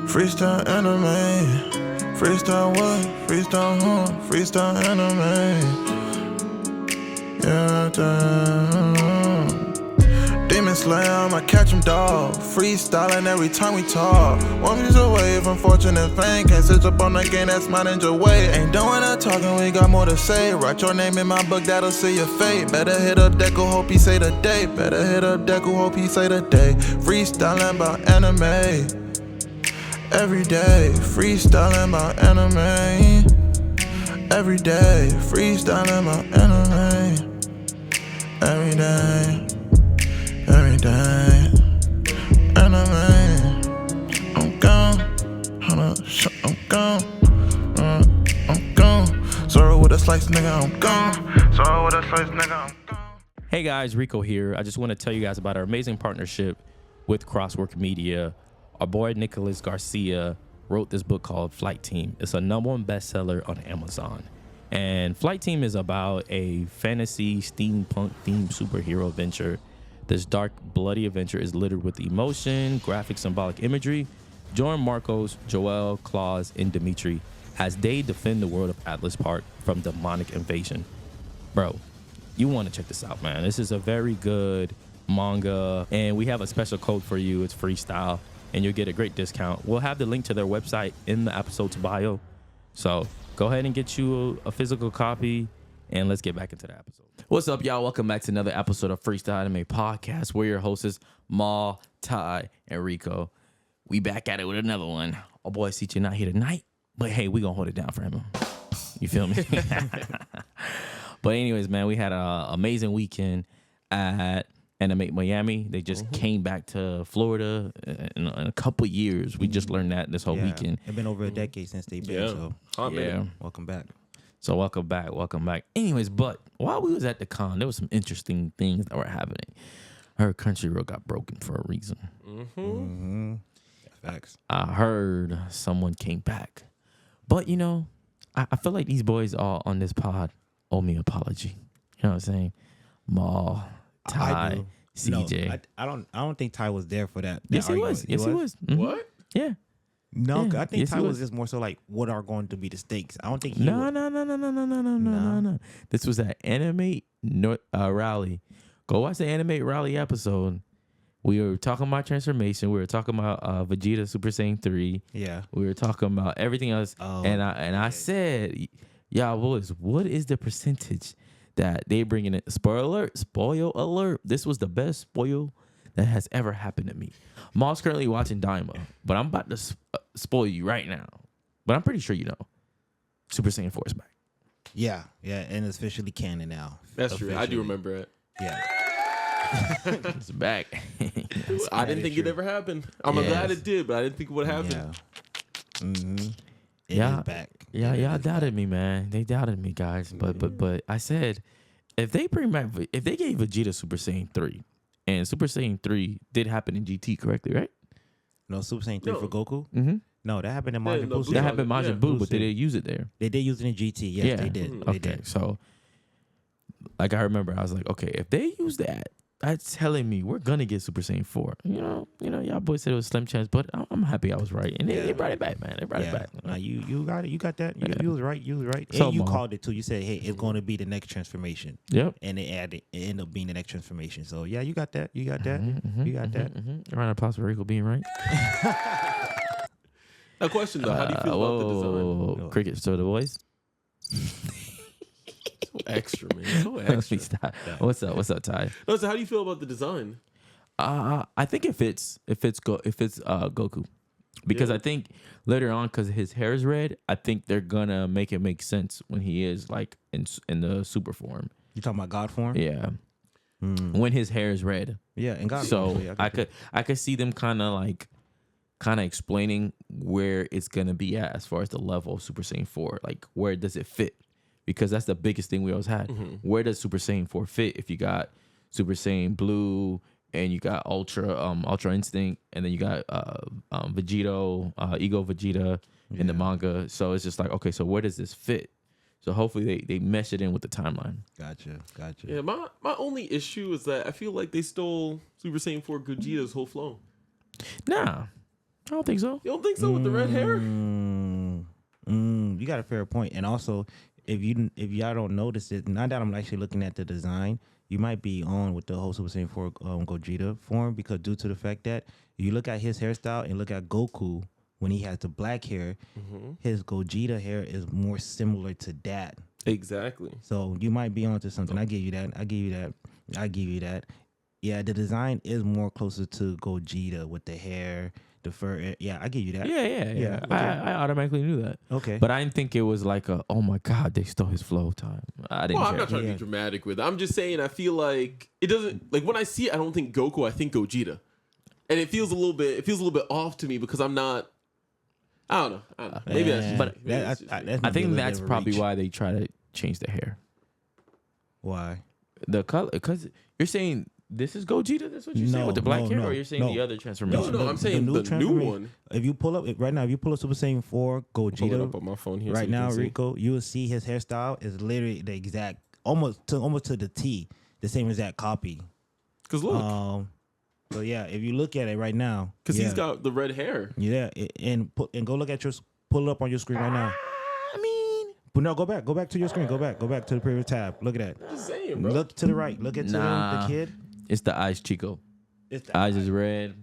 Freestyle anime. Freestyle what? Freestyle freestyle anime. Yeah, Demon Slayer, I'ma catch him, dog. Freestyling every time we talk. 1 piece away from fortune and fame. Can't switch up on the game, that's my ninja way. Ain't doing that talking, we got more to say. Write your name in my book, that'll seal your fate. Better hit up Deku, hope he say the day. Better hit up Deku, hope he say the day. Freestyling about anime. Every day, freestyling about anime. Every day, freestyling about anime. Every day, anime. I'm gone, I'm gone, I'm gone. Sorrow with a slice, nigga, I'm gone. Sorrow with a slice, nigga, I'm gone. Hey guys, Rico here. I just want to tell you guys about our amazing partnership with Crosswork Media. Our boy Nicholas Garcia wrote this book called Flight Team. It's a #1 bestseller on Amazon. And Flight Team is about a fantasy steampunk themed superhero adventure. This dark, bloody adventure is littered with emotion, graphic, symbolic imagery. Join Marcos, Joel, Claus, and Dimitri as they defend the world of Atlas Park from demonic invasion. Bro, you want to check this out, man. This is a very good manga, and we have a special code for you. It's freestyle, and you'll get a great discount. We'll have the link to their website in the episode's bio. So go ahead and get you a physical copy, and let's get back into the episode. What's up, y'all? Welcome back to another episode of Freestyle Anime Podcast. We're your hosts, Ma, Ty, and Rico. We back at it with another one. Oh boy, CJ not here tonight, but hey, we gonna hold it down for him. You feel me? But anyways, man, we had an amazing weekend at Animate Miami. They just came back to Florida in a couple years. We just learned that this whole weekend. It's been over a decade since they've been, so welcome back. So welcome back. Anyways, but while we was at the con, there was some interesting things that were happening. I heard Crunchyroll got broken for a reason. Facts. I heard someone came back. But, you know, I feel like these boys all on this pod owe me an apology. You know what I'm saying? Ma, Ty, CJ. No, I don't think Ty was there for that. Yes, he was. Yes, he was. Mm-hmm. What? Yeah. No, Yeah. I think Yes, Ty he was just more so like, what are going to be the stakes? I don't think he No. was. This was at Animate Rally. Go watch the Animate Rally episode. We were talking about transformation. We were talking about Vegeta Super Saiyan 3. Yeah. We were talking about everything else. And I said, y'all boys, what is the percentage that they bringing in? Spoiler alert. This was the best spoil that has ever happened to me. Maul's currently watching Daima, but I'm about to spoil you right now. But I'm pretty sure you know. Super Saiyan 4 is back. Yeah, and it's officially canon now. That's true. I do remember it. Yeah. It's back. I didn't think it ever happened. I'm glad it did, but I didn't think it would happen. Yeah. Mm-hmm. It Yeah. is back. Yeah, y'all doubted me, man. They doubted me, guys. But I said, if they gave Vegeta Super Saiyan 3, and Super Saiyan 3 did happen in GT, correctly, right? No, Super Saiyan 3 for Goku? Mm-hmm. No, that happened in Majin Buu. That happened in Majin Buu, Buu, but they didn't use it there. They did use it in GT. Yes, they did. They Okay, did. so like I remember, I was like, okay, if they use that, that's telling me we're gonna get Super Saiyan 4. You know, y'all boys said it was a slim chance, but I'm happy I was right, and they brought it back, man. They brought it back. Nah, you got it. You got that. You was right. You was right. So, And you Mom. called it too. You said, "Hey, it's going to be the next transformation." Yep. And it ended up being the next transformation. So yeah, you got that. You got that. You got that. Round of applause for Rico being right. A question though, how do you feel about the design? design? Cricket to the boys. So extra, man. So extra. Stop. What's up, Ty? No, so how do you feel about the design? I think it fits Goku, because I think later on, because his hair is red, I think they're gonna make it make sense when he is like in the super form. You talking about God form? Yeah, when his hair is red. Yeah, and God So form. Yeah, I could see them kind of explaining where it's gonna be at as far as the level of Super Saiyan 4. Like, where does it fit? Because that's the biggest thing we always had. Where does Super Saiyan 4 fit if you got Super Saiyan Blue and you got Ultra Instinct, and then you got Vegito, Ego Vegeta in the manga? So it's just like, okay, so where does this fit? So hopefully they mesh it in with the timeline. Gotcha. Yeah, my only issue is that I feel like they stole Super Saiyan 4 Gogeta's whole flow. Nah, I don't think so. You don't think so with the red hair? You got a fair point. And also, if y'all don't notice it, now that I'm actually looking at the design, you might be on with the whole Super Saiyan 4 Gogeta form, because due to the fact that you look at his hairstyle and look at Goku when he has the black hair, his Gogeta hair is more similar to that. Exactly. So you might be onto something. I give you that. Yeah, the design is more closer to Gogeta with the hair, the fur. Yeah, I give you that. Yeah. Okay. I automatically knew that. Okay. But I didn't think it was like oh my God, they stole his flow time. I didn't Well, care. I'm not trying to be dramatic with it. I'm just saying I feel like it doesn't, like when I see it, I don't think Goku, I think Gogeta. And it feels a little bit off to me because I'm not, I don't know. Maybe that's just But me. Maybe that's just me. I think that's probably why they try to change the hair. Why? The color, because you're saying this is Gogeta. That's what you're saying with the black hair, or you're saying the other transformation? No, I'm saying the new one. If you pull up right now, if you pull up Super Saiyan 4 Pull it Gogeta up on my phone here. right so you now, can see. Rico, you will see his hairstyle is literally the exact, almost to the T, the same exact copy. Because look, So yeah, if you look at it right now, because he's got the red hair. yeah, and go look at pull it up on your screen right now. I mean, But no, go back to your screen. Go back to the previous tab. Look at that. I'm just saying, bro. Look to the right. Look at the kid. it's the eyes, Chico. It's the Eyes is red.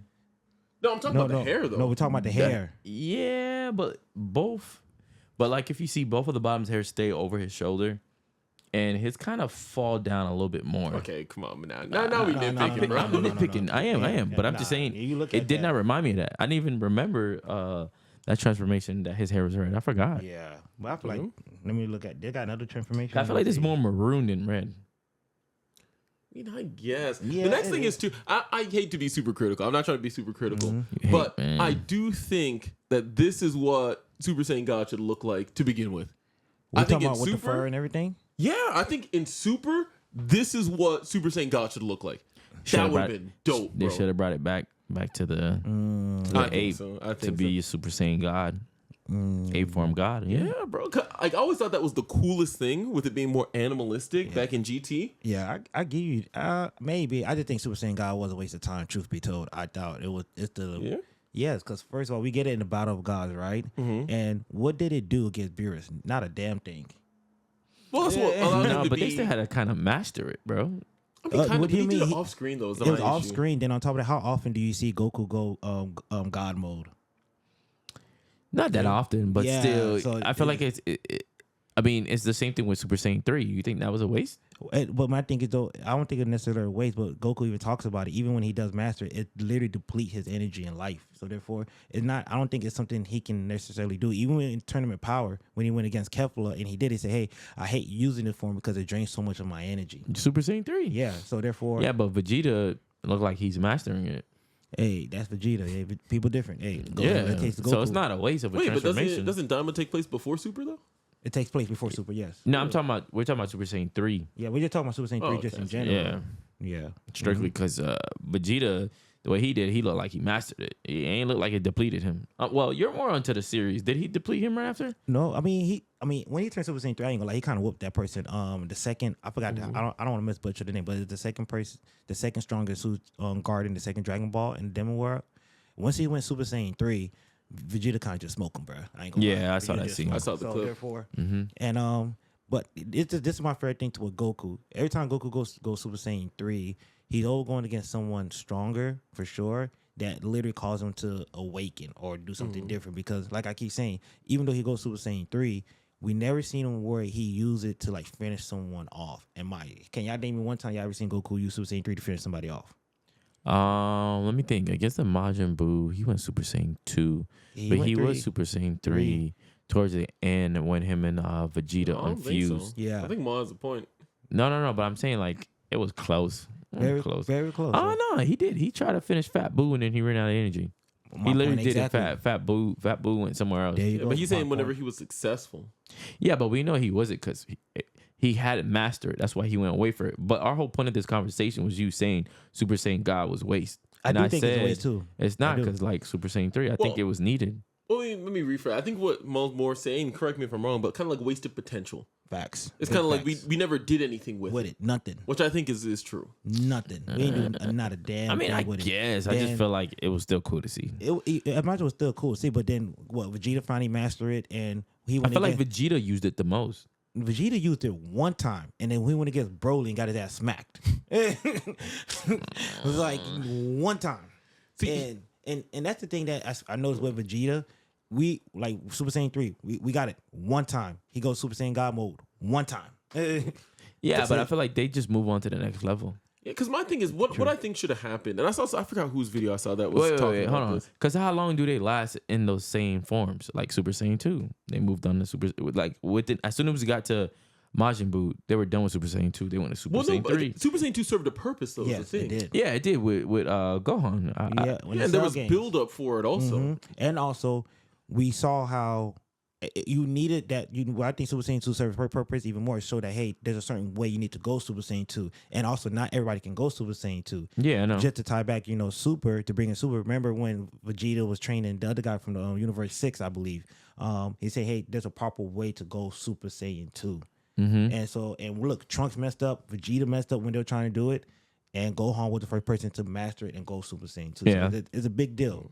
No, I'm talking about the hair, though. No, we're talking about the hair. Yeah, but both. But like if you see both of the bottom's hair stay over his shoulder, and his kind of fall down a little bit more. Okay, come on, man. Now we nitpicking, bro. I'm nitpicking. I am. But I'm just saying, it did not remind me of that. I didn't even remember that transformation that his hair was red. I forgot. Yeah, but I feel like let me look at. They got another transformation. I feel like this is more maroon than red. I mean, I guess. Yeah, the next it thing is too. I hate to be super critical. I'm not trying to be super critical, but man. I do think that this is what Super Saiyan God should look like to begin with. We're talking about with the fur and everything. Yeah, I think in Super, this is what Super Saiyan God should look like. That would have been dope, bro. They should have brought it back to the ape to be a Super Saiyan God. Ape form God. Yeah, bro. Like, I always thought that was the coolest thing with it being more animalistic back in GT. Yeah, I give you maybe. I just think Super Saiyan God was a waste of time. Truth be told, I thought it's the yes, because first of all, we get it in the Battle of Gods, right? And what did it do against Beerus? Not a damn thing. Well, that's what allowed him to but be. they still had to kind of master it, bro. I mean, what do you he did mean? it off screen though. It was off screen. Then on top of that, how often do you see Goku go God mode? Not that often, but Yeah, still, so I feel like I mean, it's the same thing with Super Saiyan 3. You think that was a waste? But my thing is though, I don't think it's necessarily a waste. But Goku even talks about it. Even when he does master it, literally deplete his energy and life. So therefore, it's not. I don't think it's something he can necessarily do. Even in tournament power, when he went against Kefla and he did, he said, "Hey, I hate using this form because it drains so much of my energy." Super Saiyan 3. Yeah. So therefore, Yeah, but Vegeta looked like he's mastering it. hey, that's Vegeta. Hey, people different. Hey, So it's not a waste of a Wait, but transformation. doesn't Daima take place before Super though? It takes place before Super. Yes. No, we're talking about Super Saiyan 3. Yeah, we're just talking about Super Saiyan 3 okay. just in general. Yeah. Yeah. Strictly because Vegeta, the way he did, he looked like he mastered it. He ain't look like it depleted him. Well, you're more onto the series. Did he deplete him right after? No, I mean when he turned Super Saiyan 3, I ain't gonna lie, he kind of whooped that person. The second, I forgot, I don't want to misbutcher the name, but it's the second person, the second strongest guard in the second Dragon Ball in the Demo World. Once he went Super Saiyan 3, Vegeta kind of just smoked him, bro. I ain't gonna lie. Yeah, I saw that just scene. smoked I saw him. the So clip. therefore, and but this is my favorite thing to with Goku. Every time Goku goes Super Saiyan 3, he's always going against someone stronger for sure. That literally causes him to awaken or do something different. Because, like I keep saying, even though he goes Super Saiyan 3, we never seen him where he used it to like finish someone off. Can y'all name me one time y'all ever seen Goku use Super Saiyan 3 to finish somebody off? Let me think. I guess the Majin Buu, he went Super Saiyan 2, but he was Super Saiyan 3 towards the end when him and Vegeta I don't think so. unfused. Yeah. I think Ma has a point. No, but I'm saying like it was close. Very close. Very close. Oh no, he did. He tried to finish Fat Boo and then he ran out of energy. My He literally point did exactly. it. Fat Boo went somewhere else. There you Yeah, go. but he's My saying whenever point. he was successful. Yeah, but we know he wasn't because he hadn't mastered it. That's why he went away for it. But our whole point of this conversation was you saying Super Saiyan God was waste. I And do think it's a said, waste too. It's not I do. because like Super Saiyan 3, I think Well- it was needed. Well, let me rephrase. I think what Mo's more saying, correct me if I'm wrong, but kind of like wasted potential. Facts. It's Big kind of like facts. we never did anything with it, Nothing. which I think is true. Nothing. We ain't doing not a damn I mean, thing I with guess. it. I just Then feel like it was still cool to see. I imagine it was still cool. See, but then what? Vegeta finally mastered it, and he I went feel like against, Vegeta used it the most. Vegeta used it one time, and then he went against Broly and got his ass smacked. It was like one time. See, And that's the thing that I noticed with Vegeta. We like Super Saiyan 3. We got it one time. He goes Super Saiyan God mode one time. Yeah, That's but it. I feel like they just move on to the next level. Yeah, because my thing is what I think should have happened, and I forgot whose video I saw that was talking Hold about on. this. Because how long do they last in those same forms? Like Super Saiyan 2. They moved on to Super, like within, as soon as we got to Majin Buu, they were done with Super Saiyan 2. They went to Super Well, no, Saiyan but 3. Super Saiyan 2 served a purpose, though. Yes, is the thing. it did. Yeah, it did with Gohan. Yeah, when Yeah, the there Cell was games. build up for it also. Mhm. And also, we saw how you needed that. I think Super Saiyan 2 serves purpose even more. So that hey, there's a certain way you need to go Super Saiyan 2, and also not everybody can go Super Saiyan 2. Yeah, I know. Just to tie back, Super to bring in Super. Remember when Vegeta was training the other guy from the Universe 6, I believe. He said, hey, there's a proper way to go Super Saiyan 2. And look, Trunks messed up, Vegeta messed up when they were trying to do it, and Gohan was the first person to master it and go Super Saiyan 2. Yeah. So it's a big deal.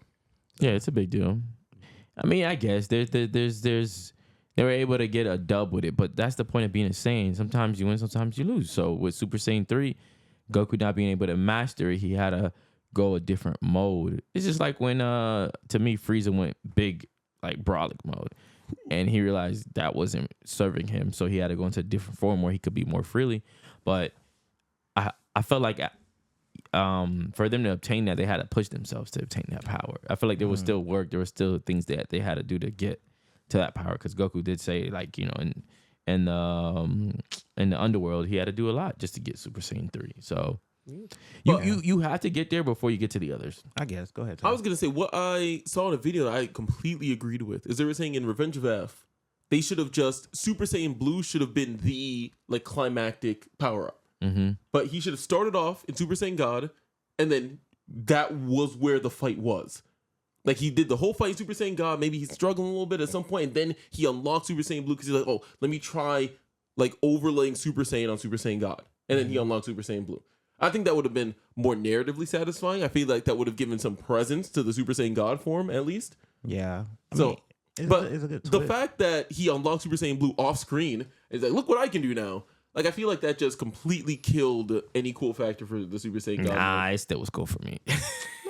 Yeah, it's a big deal. I mean, I guess there's they were able to get a dub with it, but that's the point of being a Saiyan. Sometimes you win, sometimes you lose. So with Super Saiyan 3, Goku not being able to master it, he had to go a different mode. It's just like when to me Frieza went big like Brolic mode, and he realized that wasn't serving him, so he had to go into a different form where he could be more freely. But I felt like for them to obtain that, they had to push themselves to obtain that power. I feel like there was still work. There were still things that they had to do to get to that power. Because Goku did say, like, in the underworld, he had to do a lot just to get Super Saiyan 3. So you have to get there before you get to the others. I guess. Go ahead, Tom. I was gonna say what I saw in a video that I completely agreed with is they were saying in Revenge of F, they should have just Super Saiyan Blue should have been the like climactic power up. But he should have started off in Super Saiyan God, and then that was where the fight was. Like he did the whole fight in Super Saiyan God. Maybe he's struggling a little bit at some point, and then he unlocked Super Saiyan Blue because he's like, oh, let me try like overlaying Super Saiyan on Super Saiyan God, and then he unlocked Super Saiyan Blue. I think that would have been more narratively satisfying. I feel like that would have given some presence to the Super Saiyan God form at least. Yeah. It's a good the fact that he unlocked Super Saiyan Blue off screen is like, look what I can do now. Like, I feel like that just completely killed any cool factor for the Super Saiyan God. Nah, it still was cool for me.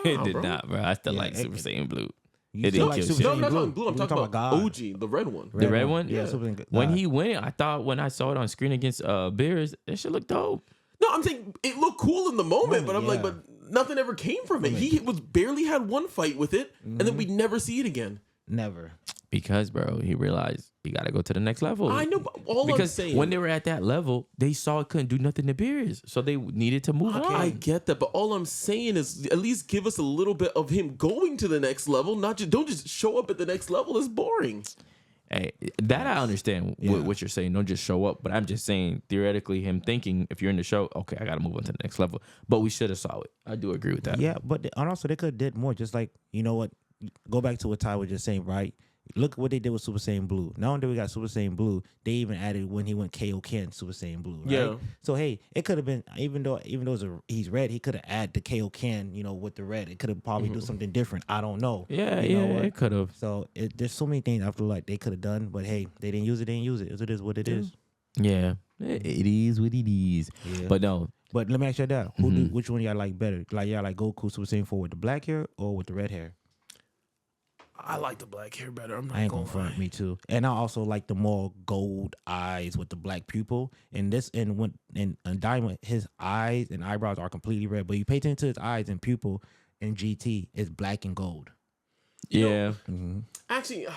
It did bro. not, bro. I still like Super Saiyan Blue. You It still didn't like kill Super shit. No, Saiyan I'm not Blue. talking Blue. I'm You're talking about God. OG, the red one. The red one? Yeah. Yeah. Super Saiyan When God. he went, I thought when I saw it on screen against Bears, that shit looked dope. No, I'm saying it looked cool in the moment, but I'm like, Yeah. but nothing ever came from it. He was barely had one fight with it, and then we'd never see it again. Never. Because, bro, he realized he got to go to the next level. I know, but all I'm Because saying, when they were at that level, they saw it couldn't do nothing to Beers. So they needed to move I on. get that, but all I'm saying is at least give us a little bit of him going to the next level. Not just don't just show up at the next level. It's boring. Hey, that I understand what you're saying. Don't just show up. But I'm just saying, theoretically, him thinking, if you're in the show, okay, I got to move on to the next level. But we should have saw it. I do agree with that. Yeah, but and also they could have did more. Just like, you know what? Go back to what Ty was just saying, right? Look what they did with Super Saiyan Blue. Not only did we got Super Saiyan Blue, they even added when he went Kaioken Super Saiyan Blue, right? Yeah. So hey, it could have been even though he's red, he could have added the Kaioken, with the red. It could have probably do something different. I don't know. Yeah, You know what? it could have. So there's so many things I feel like they could have done, but hey, they didn't use it. They didn't use it. It is what it is. Yeah, it is what it is. Yeah. But no, But let me ask you that: which one y'all like better? Like y'all like Goku Super Saiyan 4 with the black hair or with the red hair? I like the black hair better. I'm not I ain't gonna front, me too. And I also like the more gold eyes with the black pupil. And Daima, his eyes and eyebrows are completely red. But you pay attention to his eyes and pupil in GT, it's black and gold. yeah. Actually,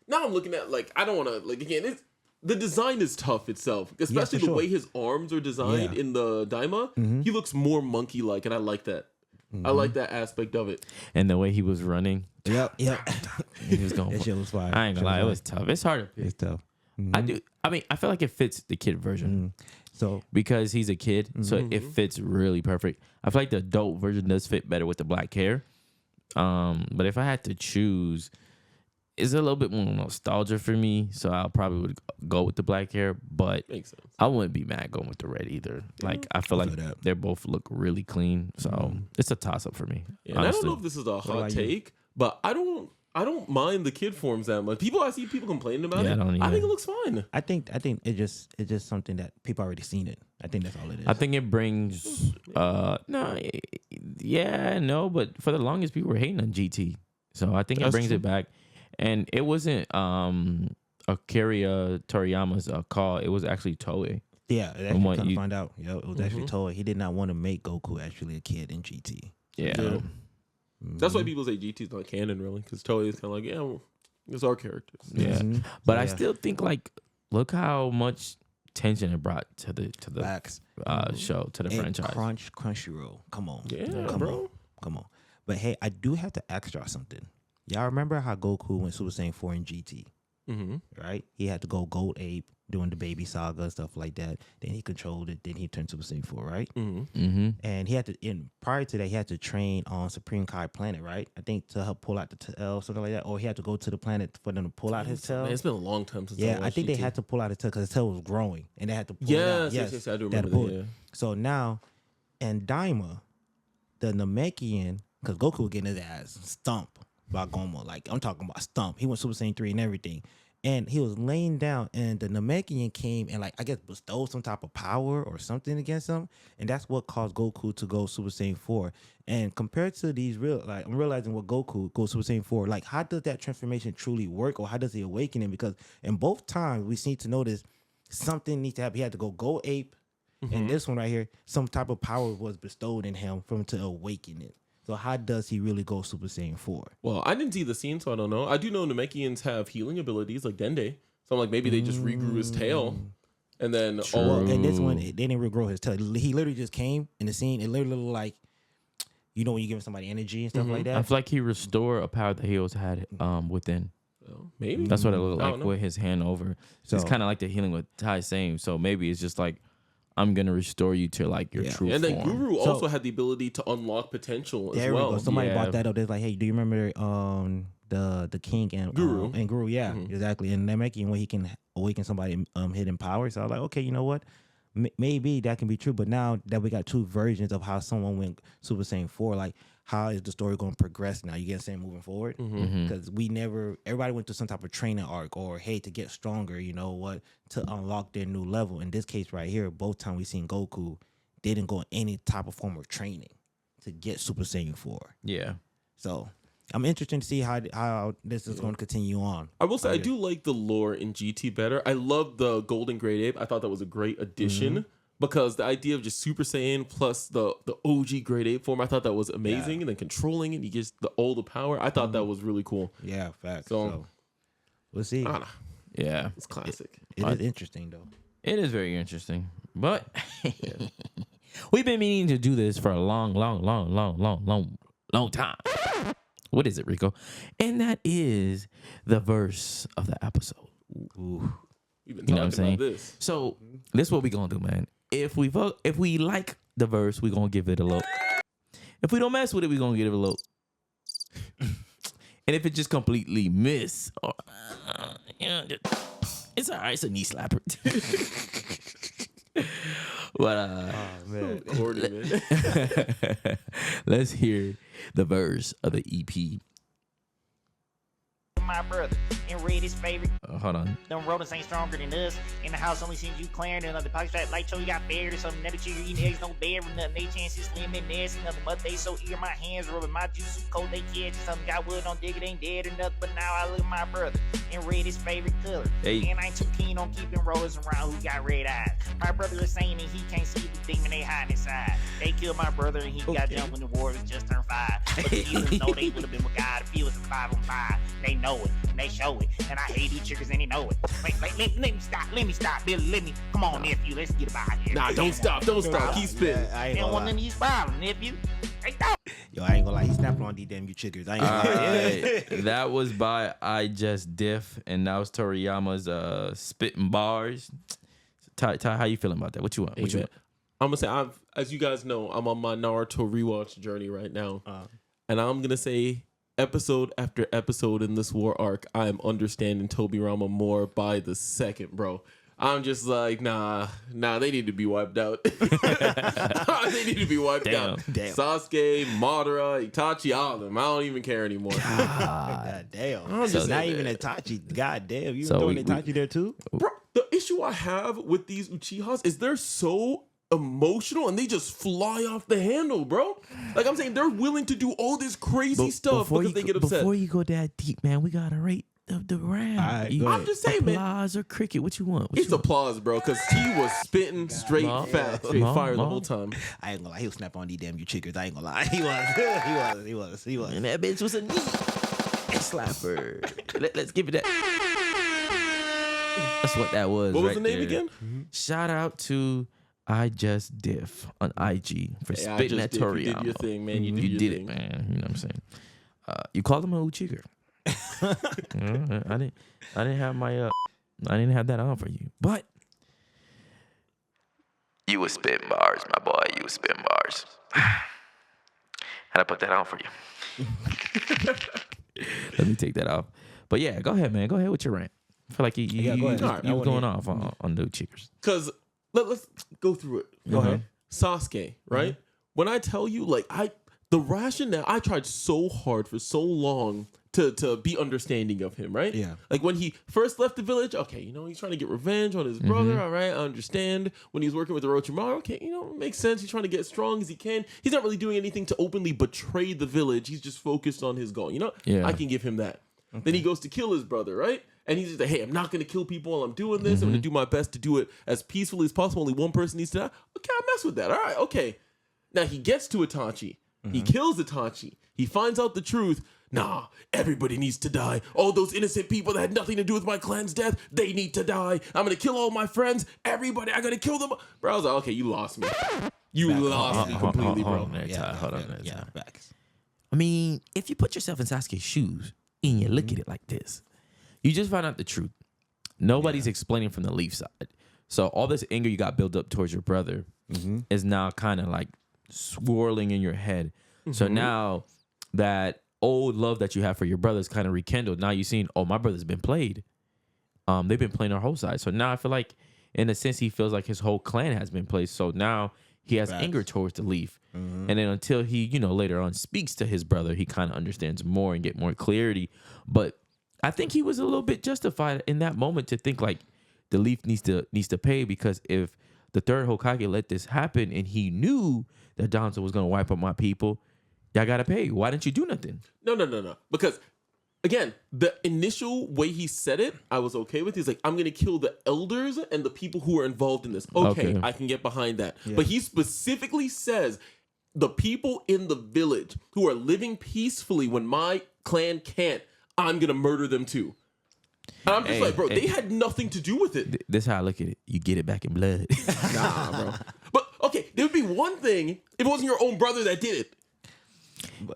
now I'm looking at I don't want to again. The design is tough itself, especially the sure. way his arms are designed in the Daima. He looks more monkey-like, and I like that. I like that aspect of it. And the way he was running, Yep. he was going. That shit was fire. I ain't gonna lie, it was tough. It's hard to pick. It's tough. I feel like it fits the kid version So because he's a kid, so it fits really perfect. I feel like the adult version does fit better with the black hair. But if I had to choose, it's a little bit more nostalgia for me, so I probably would go with the black hair. But Makes sense. I wouldn't be mad going with the red either. Like I feel like they both look really clean, so it's a toss up for me. Yeah, and I don't know if this is a hot take, but I don't mind the kid forms that much. I see people complaining about it. I think it looks fine. I think it's just something that people already seen it. I think that's all it is. I think it brings but for the longest people were hating on GT. So I think it brings it back. And it wasn't Akira Toriyama's call. It was actually Toei. Yeah, actually come find out. Yeah, it was actually Toei. He did not want to make Goku actually a kid in GT. Yeah. That's why people say GT's not canon, really, because Toei is kind of like, it's our characters. Yeah, but I still think like, look how much tension it brought to the show, to the franchise. Crunchyroll, come on, come on. But hey, I do have to ask y'all something. Y'all remember how Goku went Super Saiyan 4 in GT? Right? He had to go Gold Ape doing the baby saga and stuff like that. Then he controlled it. Then he turned Super Saiyan 4, right? And he had to, prior to that, he had to train on Supreme Kai planet, right? I think to help pull out the tail, something like that. Or he had to go to the planet for them to pull out his tail. Man, it's been a long time since I think GT. They had to pull out his tail because his tail was growing. And they had to pull it out. Yes, I do remember that. So now, in Daima, the Namekian, because Goku was getting his ass stumped by Goma. Like, I'm talking about stump. He went Super Saiyan 3 and everything. And he was laying down, and the Namekian came and, like, I guess bestowed some type of power or something against him. And that's what caused Goku to go Super Saiyan 4. And compared to these I'm realizing what Goku goes Super Saiyan 4, like, how does that transformation truly work, or how does he awaken him? Because in both times, we seem to notice something needs to happen. He had to go ape. And this one right here, some type of power was bestowed in him for him to awaken it. So how does he really go Super Saiyan 4? Well, I didn't see the scene, so I don't know. I do know Namekians have healing abilities like Dende. So I'm like, maybe they just regrew his tail. And then and this one, they didn't regrow his tail. He literally just came in the scene. It literally looked like, when you give somebody energy and stuff like that. I feel like he restored a power that he always had within. Well, maybe. That's what it looked like with his hand over. So it's kind of like the healing with Tai saying. So maybe it's just like, I'm gonna restore you to like your true and then form. Guru also had the ability to unlock potential as well. Somebody brought that up. They're like, hey, do you remember the king and Guru? And Guru, exactly. And they're making where he can awaken somebody hidden power. So I was like, okay, you know what? Maybe that can be true. But now that we got two versions of how someone went Super Saiyan 4, like, how is the story going to progress now? You get what I'm saying, moving forward? Because everybody went through some type of training arc, or, hey, to get stronger, to unlock their new level. In this case right here, both times we seen Goku, they didn't go in any type of form of training to get Super Saiyan 4. Yeah. So I'm interested to see how this is going to continue on. I will say, I do like the lore in GT better. I love the Golden Great Ape. I thought that was a great addition. Because the idea of just Super Saiyan plus the OG Great Ape form, I thought that was amazing. And then controlling it, you get all the power. I thought that was really cool. Yeah, facts. So we'll see. Yeah. It's classic. It is interesting, though. It is very interesting. But we've been meaning to do this for a long time. What is it, Rico? And that is the verse of the episode. Ooh. We've been talking about saying? this. So this is what we gonna do, man. If we like the verse, we gonna give it a look. If we don't mess with it, we gonna give it a look. And if it just completely miss, it's all right. It's a knee slapper. But man. Corny, man. Let's hear the verse of the EP. My brother and read his favorite. Hold on. Them rodents ain't stronger than us. In the house only seems you clearing another pocket strap like Cho, you got buried or something. Never chew eating eggs, no bear or nothing. They chances slim and nasty, nothing but they so eager. My hands rubbing my juice so cold they catch something. Got wood, don't dig it, ain't dead or nothing. But now I look at my brother and read his favorite color. Hey. And I ain't too keen on keeping rollers around who got red eyes. My brother is saying that he can't see the demon they hide inside. They killed my brother and he got jumped when the war was just turned 5. But the healers know they would have been with God if he was a 5-on-5. They know it and they show it. And I hate these chickens and they know it. Wait, let me stop, Billy. Come on, nephew, let's get about here. Nah, don't stop. Keep spitting. They don't want none of these problems, nephew. Hey, no. Yo, I ain't gonna lie, he snapped on these damn you chickers. I ain't gonna lie. That was by I Just Diff, and that was Toriyama's spitting bars. Ty, how you feeling about that? What you want? I'm gonna say, as you guys know, I'm on my Naruto rewatch journey right now, and I'm gonna say episode after episode in this war arc, I am understanding Tobirama more by the second, bro. I'm just like, nah, they need to be wiped out. They need to be wiped out. Damn. Sasuke, Madara, Itachi, all of them. I don't even care anymore. God damn. So Not even Itachi. God damn. You So throwing we- Itachi there too? Bro, the issue I have with these Uchihas is they're so emotional and they just fly off the handle, bro. Like I'm saying, they're willing to do all this crazy stuff because they get upset. Before you go that deep, man, we gotta rate the round. All right, go I'm ahead. just saying, man. Applause or cricket? What you want? What It's you want? applause, bro, because he was spitting straight Mom. straight Mom, fire the Mom. whole time. I ain't gonna lie. He'll snap on these damn you chickers. I ain't gonna lie. He was. And that bitch was a knee slapper. Let's give it that. That's what that was. What was right the name there. again? Shout out to I Just Diff on IG for Hey, I spitting just that did. You did Toriyama. your thing, man. You did You your did thing. it, man. You know what I'm saying? You called him a Uchiger. I didn't have my I didn't have that on for you, but you was spitting bars, my boy. You was spitting bars. Had I put that on for you? Let me take that off. But yeah, go ahead, man. Go ahead with your rant. I feel like you go ahead. All right, you I was wanna going hear- off on the Uchiggers. Because let's go through it. Go ahead. Sasuke, right? When I tell you, like, the rationale, I tried so hard for so long to be understanding of him, right? Yeah. Like when he first left the village, okay, he's trying to get revenge on his brother, all right, I understand. When he's working with the Orochimaru, okay, it makes sense. He's trying to get as strong as he can. He's not really doing anything to openly betray the village. He's just focused on his goal. Yeah. I can give him that. Then he goes to kill his brother, right? And he's just like, hey, I'm not going to kill people while I'm doing this. I'm going to do my best to do it as peacefully as possible. Only one person needs to die. Okay, I mess with that. All right, okay. Now he gets to Itachi. He kills Itachi. He finds out the truth. Nah, everybody needs to die. All those innocent people that had nothing to do with my clan's death, they need to die. I'm going to kill all my friends. Everybody, I got to kill them. Bro, I was like, okay, you lost me. You lost me completely, bro. Hold on there, Ty. Hold on there, Ty. Facts. I mean, if you put yourself in Sasuke's shoes and you look at it like this, you just find out the truth. Nobody's explaining from the Leaf side. So all this anger you got built up towards your brother is now kind of like swirling in your head. So now that old love that you have for your brother is kind of rekindled. Now you're seeing, oh, my brother's been played. They've been playing our whole side. So now I feel like, in a sense, he feels like his whole clan has been played. So now he has anger towards the Leaf. And then until he, later on speaks to his brother, he kind of understands more and get more clarity. But I think he was a little bit justified in that moment to think like the Leaf needs to pay, because if the third Hokage let this happen and he knew that Danzo was going to wipe out my people, y'all got to pay. Why didn't you do nothing? No. Because, again, the initial way he said it, I was okay with. He's like, I'm going to kill the elders and the people who are involved in this. Okay. I can get behind that. But he specifically says the people in the village who are living peacefully when my clan can't, I'm going to murder them too. And I'm just like, bro, they had nothing to do with it. This is how I look at it. You get it back in blood. Nah, bro. But, okay, there would be one thing if it wasn't your own brother that did it.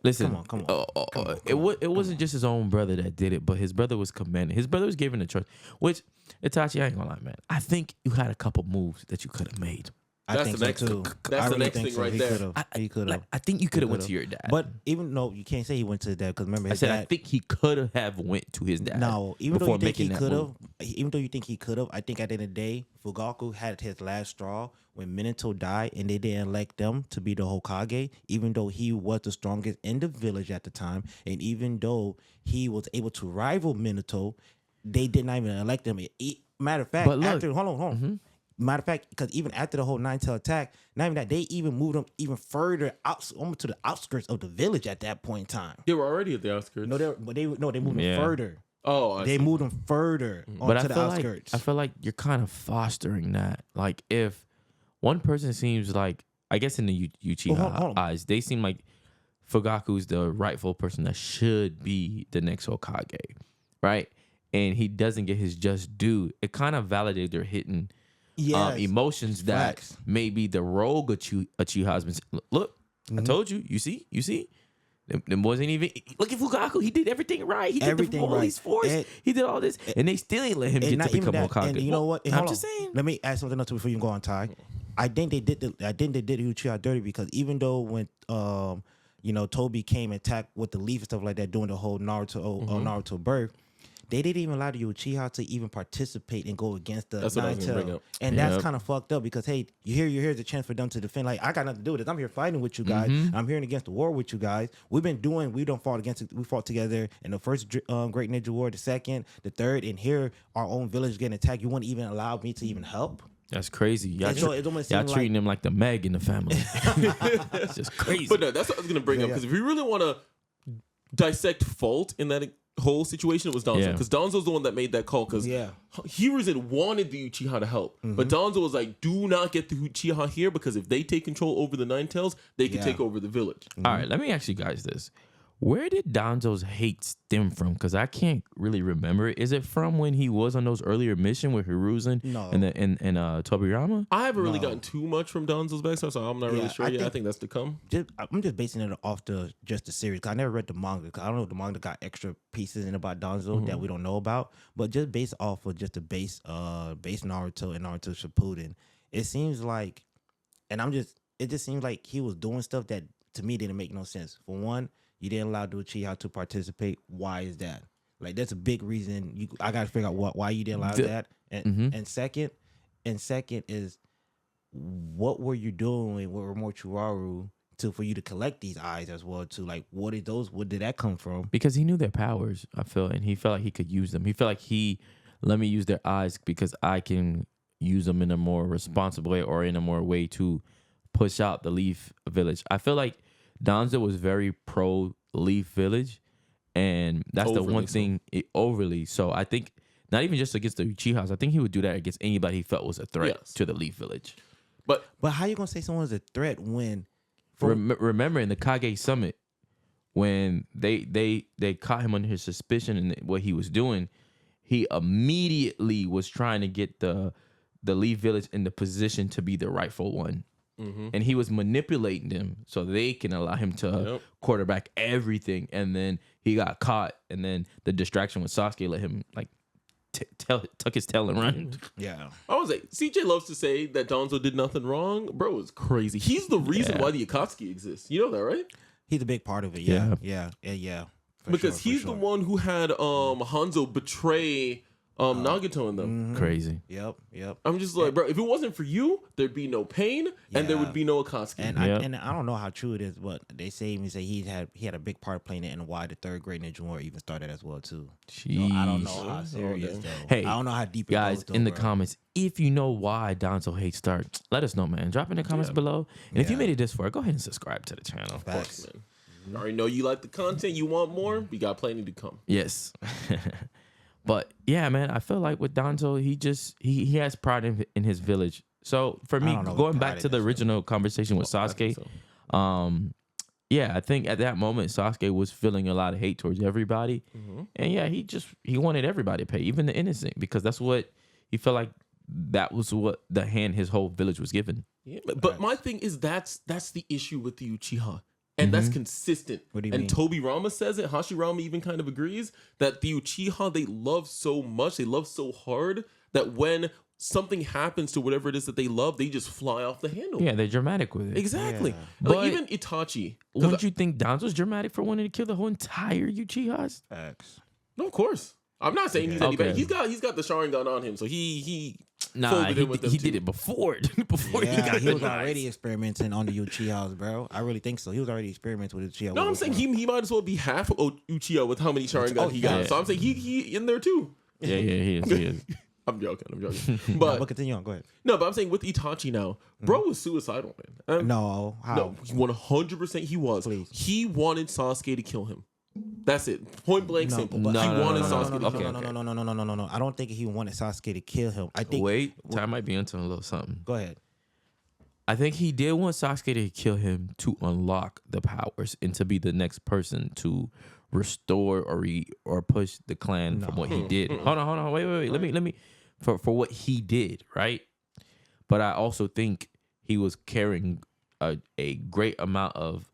Listen, Come on. It wasn't just his own brother that did it, but his brother was commanding. His brother was given the choice. Which, Itachi, I ain't gonna lie, man. I think you had a couple moves that you could have made. I That's think the so next too. thing. That's I the really next think thing so. right He there. could've. He could have. I think you could have went to your dad. But even though you can't say he went to his dad, because remember I his said dad. I think he could have went to his dad. No, even though before you think he making that could have, move. even though you think he could have, I think at the end of the day, Fugaku had his last straw when Minato died, and they didn't elect them to be the Hokage, even though he was the strongest in the village at the time, and even though he was able to rival Minato, they did not even elect him. Matter of fact, But look, after hold on. Matter of fact, because even after the whole Nine-Tail attack, not even that, they even moved them even further out, almost to the outskirts of the village at that point in time. They were already at the outskirts. No, they moved them Yeah. further. Oh, I They see. moved them further But onto the outskirts. I feel like you're kind of fostering that. Like if one person seems like, I guess in the Uchiha Well, hold on. eyes, they seem like Fugaku's the rightful person that should be the next Hokage, right? And he doesn't get his just due. It kind of validated their hidden emotions that Facts. maybe the rogue Uchiha's been. Look, I told you. You see. Them boys ain't even look at Fugaku. He did everything right. He did Everything all right. these force. And- He did all this, and they still ain't let him And get not to even become that. Hokage. And you know what? And I'm hold just on. saying. Let me add something else before you go on, Ty. I think they did the Uchiha dirty because even though when Toby came and attacked with the leaf and stuff like that during the whole Naruto birth. They didn't even allow the Uchiha to even participate and go against the That's what I was gonna bring Nine-Tail. up. And that's kind of fucked up because, hey, here's a chance for them to defend. Like, I got nothing to do with it. I'm here fighting with you guys. I'm here against the war with you guys. We fought together in the first Great Ninja War, the second, the third, and here our own village getting attacked. You wouldn't even allow me to even help? That's crazy. Y'all, And so it almost y'all seemed treating him like the Meg in the family. It's just crazy. But no, that's what I was gonna bring up because if we really want to dissect fault in that whole situation, it was Danzo because Danzo's the one that made that call because Hiruzen wanted the Uchiha to help, but Danzo was like, "Do not get the Uchiha here because if they take control over the Nine Tails, they can take over the village." All right, let me ask you guys this. Where did Danzo's hate stem from? Because I can't really remember it. Is it from when he was on those earlier missions with Hiruzen and Tobirama? I haven't really gotten too much from Danzo's backstory, so I'm not really sure yet. I think that's to come. I'm just basing it off just the series. 'Cause I never read the manga. 'Cause I don't know if the manga got extra pieces in about Danzo that we don't know about. But just based off of just the base Naruto and Naruto Shippuden, it seems like, it just seems like he was doing stuff that to me didn't make no sense. For one, you didn't allow the Uchiha to participate. Why is that? Like, that's a big reason. I got to figure out why you didn't allow that. And second is, what were you doing with Orochimaru for you to collect these eyes as well too? Like, what did that come from? Because he knew their powers, I feel, and he felt like he could use them. He felt like let me use their eyes because I can use them in a more responsible way or in a more way to push out the Leaf Village. I feel like Danzo was very pro Leaf Village, and that's overly the one thing overly. So I think not even just against the Uchihas, I think he would do that against anybody he felt was a threat to the Leaf Village. But how you gonna say someone's a threat when? Remember in the Kage Summit when they caught him under his suspicion and what he was doing, he immediately was trying to get the Leaf Village in the position to be the rightful one. And he was manipulating them so they can allow him to quarterback everything. And then he got caught, and then the distraction with Sasuke let him like tuck his tail and run. Yeah, I was like, CJ loves to say that Danzo did nothing wrong. Bro, it's crazy. He's the reason why the Akatsuki exists. You know that, right? he's a big part of it. Yeah. Because he's the one who had Hanzo betray Nagato and them. Crazy. Yep. I'm just like, bro, if it wasn't for you, there'd be no pain and there would be no Akatsuki. And I don't know how true it is, but they say he had a big part playing it and why the third Great Ninja War even started as well too. So I don't know how serious though. Hey, I don't know how deep it guys goes, though, in the bro. comments, if you know why Danzo hates start, let us know, man. Drop in the comments below. And if you made it this far, go ahead and subscribe to the channel. Facts. Man. You already know you like the content. You want more? We got plenty to come. Yes. But yeah, man, I feel like with Danzo, he has pride in his village. So for me, going back to the original conversation with Sasuke, I think at that moment Sasuke was feeling a lot of hate towards everybody, and he wanted everybody to pay, even the innocent, because that's what he felt like. That was what the hand his whole village was given. Yeah, but my thing is that's the issue with the Uchiha. And that's consistent. What do you mean? mean? Tobirama says it. Hashirama even kind of agrees that the Uchiha, they love so much, they love so hard that when something happens to whatever it is that they love, they just fly off the handle. Yeah, they're dramatic with it. Exactly. Yeah. Like But even Itachi. Wouldn't you think Danzo's dramatic for wanting to kill the whole entire Uchihas? Facts. No, of course. I'm not saying he's any better. Okay. He's got the Sharingan on him, so he Nah, folded in with them he too. did it before He was already experimenting on the Uchihas, bro. I really think so. He was already experimenting with the Uchiha. No, I'm saying he might as well be half Uchiha with how many Sharingan he got. yeah. So I'm saying he in there too. Yeah, he is. I'm joking. But But continue on. Go ahead. no, but I'm saying with Itachi now, bro was suicidal, man. No, how? No, 100% he was. Please. He wanted Sasuke to kill him. That's it. Point blank simple. No, He no, wanted no, no, Sasuke to kill him. No. I don't think he wanted Sasuke to kill him. I think. Wait, I might be into a little something. Go ahead. I think he did want Sasuke to kill him to unlock the powers and to be the next person to restore or push the clan from what he did. Hold on. Wait. Let me for what he did, right? But I also think he was carrying a great amount of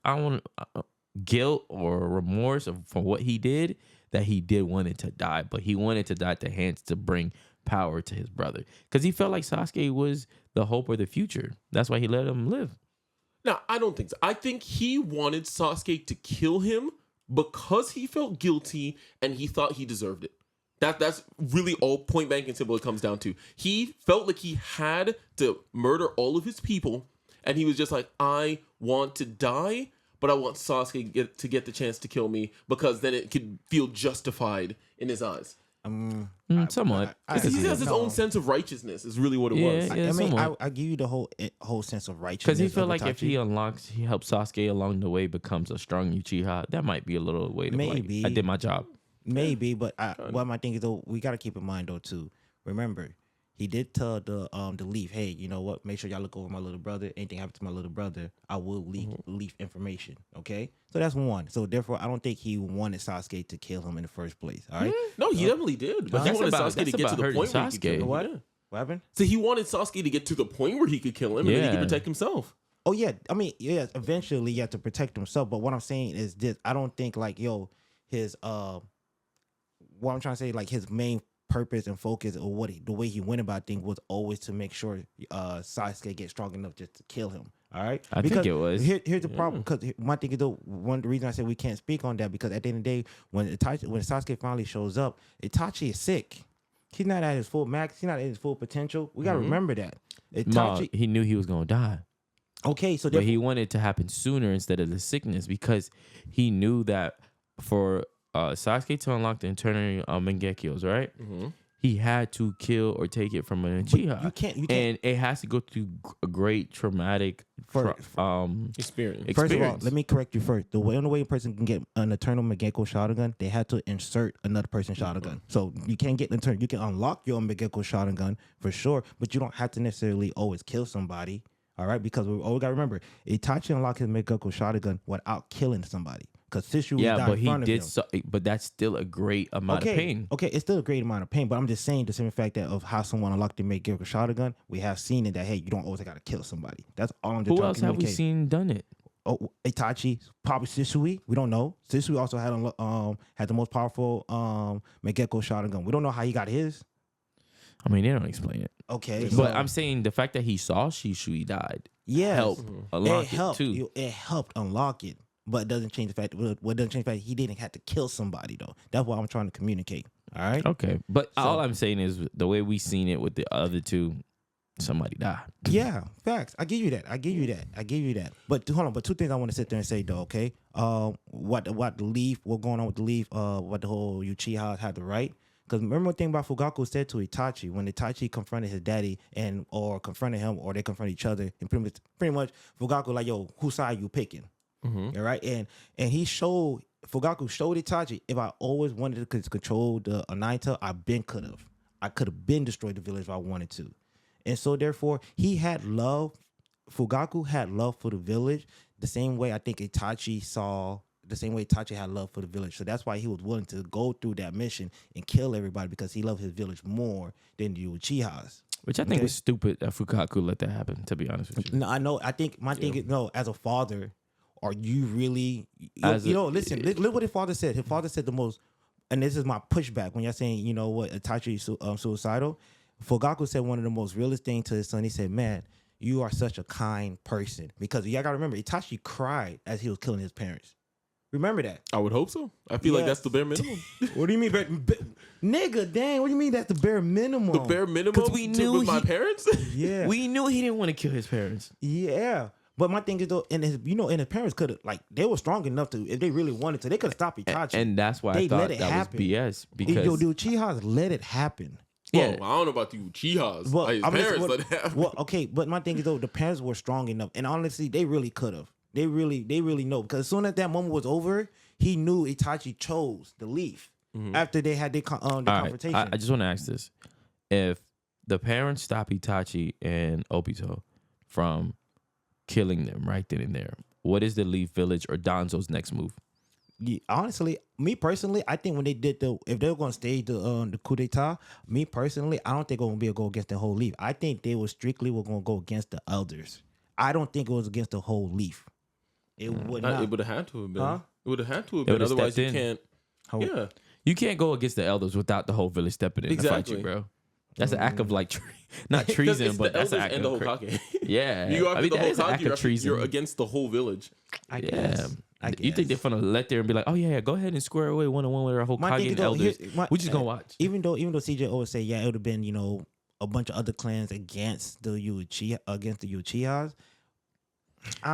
guilt or remorse for what he did, that he did want it to die, but he wanted to die at the hands to bring power to his brother because he felt like Sasuke was the hope or the future. That's why he let him live. Now, I don't think so. I think he wanted Sasuke to kill him because he felt guilty and he thought he deserved it. That's really all point blank and simple it comes down to. He felt like he had to murder all of his people, and he was just like, I want to die, but I want Sasuke to get the chance to kill me because then it could feel justified in his eyes. Somewhat. Because he has his own sense of righteousness is really what it was. Yeah, I mean, somewhat. I give you the whole sense of righteousness. Because he felt of like if Itachi. he helps Sasuke along the way, becomes a strong Uchiha, that might be a little way to Maybe. like, I did my job. Maybe, but what my thing is though, we got to keep in mind though too. Remember, he did tell the Leaf, hey, you know what? Make sure y'all look over my little brother. Anything happens to my little brother, I will leak information. Okay, so that's one. So therefore, I don't think he wanted Sasuke to kill him in the first place. All right? No, he definitely did. But he wanted Sasuke to get to the point where he could kill him. What? Yeah. What happened? So he wanted Sasuke to get to the point where he could kill him and then he could protect himself. Oh yeah, I mean, yeah. Eventually, you have to protect himself. But what I'm saying is this: I don't think like his what I'm trying to say, like his main purpose and focus or the way he went about things was always to make sure Sasuke gets strong enough just to kill him. All right, I think it was. Here's the problem, because one thing is though, one reason I said we can't speak on that, because at the end of the day, when Sasuke finally shows up, Itachi is sick. He's not at his full max. He's not at his full potential. We got to remember that. No, he knew he was gonna die. Okay, so but he wanted it to happen sooner instead of the sickness, because he knew that for Sasuke to unlock the internal Mangekyous, right? He had to kill or take it from an Uchiha. You can't. And it has to go through a great traumatic experience. First of all, let me correct you first. The only way a person can get an eternal Mangekyou Sharingan, they had to insert another person's Sharingan. So you can't get an eternal. You can unlock your Mangekyou Sharingan for sure, but you don't have to necessarily always kill somebody. All right, because we got to remember, Itachi unlocked his Mangekyou Sharingan without killing somebody. Because Sishu died but in front of him. but that's still a great amount of pain. Okay, it's still a great amount of pain, but I'm just saying the simple fact that of how someone unlocked the Mangekyou Sharingan, we have seen it that, hey, you don't always got to kill somebody. That's all I'm just Who trying else to have we communicate. seen done it? Oh, Itachi, probably Shisui. We don't know. Shisui also had the most powerful Mangekyou Sharingan. We don't know how he got his. I mean, they don't explain it. Okay, But I'm saying the fact that he saw Shisui died helped unlock it too. It helped unlock it, but it doesn't change the fact. What doesn't change the fact he didn't have to kill somebody though. That's what I'm trying to communicate. All right. Okay, but all I'm saying is the way we seen it with the other two, somebody died. Yeah, facts. I give you that. But hold on. But two things I want to sit there and say though. Okay. What the Leaf? What going on with the Leaf? What the whole Uchiha had to write. Because remember one thing about Fugaku said to Itachi when Itachi confronted his daddy or confronted him or they confronted each other, and pretty much Fugaku like, yo, whose side you picking? All right, and Fugaku showed Itachi, if I always wanted to control the Anaita, I could have been destroyed the village if I wanted to, and so therefore he had love. Fugaku had love for the village the same way I think Itachi had love for the village. So that's why he was willing to go through that mission and kill everybody, because he loved his village more than the Uchihas. Which I think was stupid that Fugaku let that happen, to be honest with you. No, I know. I think my thing is, no, as a father, are you really, listen, look what his father said. His father said the most, and this is my pushback when you're saying, you know what, Itachi is suicidal. Fugaku said one of the most realest things to his son. He said, man, you are such a kind person. Because you got to remember, Itachi cried as he was killing his parents. Remember that. I would hope so. I feel like that's the bare minimum. What do you mean, nigga? Dang, what do you mean that's the bare minimum? The bare minimum. Because we knew with my parents. Yeah, we knew he didn't want to kill his parents. Yeah, but my thing is though, and his parents could have, like, they were strong enough to, if they really wanted to, they could have stopped Itachi. And that's why I thought that was BS. Because the Uchihas let it happen. Yeah, well, I don't know about the Uchihas. Well, his parents let it happen. Well, okay, but my thing is though, the parents were strong enough, and honestly, they really could have. They really know, because as soon as that moment was over, he knew Itachi chose the Leaf after they had the confrontation. I just want to ask this: if the parents stop Itachi and Obito from killing them right then and there, what is the Leaf Village or Danzo's next move? Yeah, honestly, me personally, I think when they did if they were going to stage the coup d'etat, me personally, I don't think it was going to be a go against the whole Leaf. I think they were going to go against the elders. I don't think it was against the whole Leaf. It would not. It would have had to have been. Huh? It would have had to have been. Otherwise, you can't. Yeah. You can't go against the elders without the whole village stepping in to fight you, bro. That's an act of like, not treason, but that's an act and the of Hokage. Yeah, You go after the that is an Hokage, act of treason. you're against the whole village. I Yeah, guess. you think they're gonna let there and be like, oh yeah, go ahead and square away 1-on-1 with our Hokage and elders? We're just gonna watch. Even though CJ always say, yeah, it would have been a bunch of other clans against the Uchihas.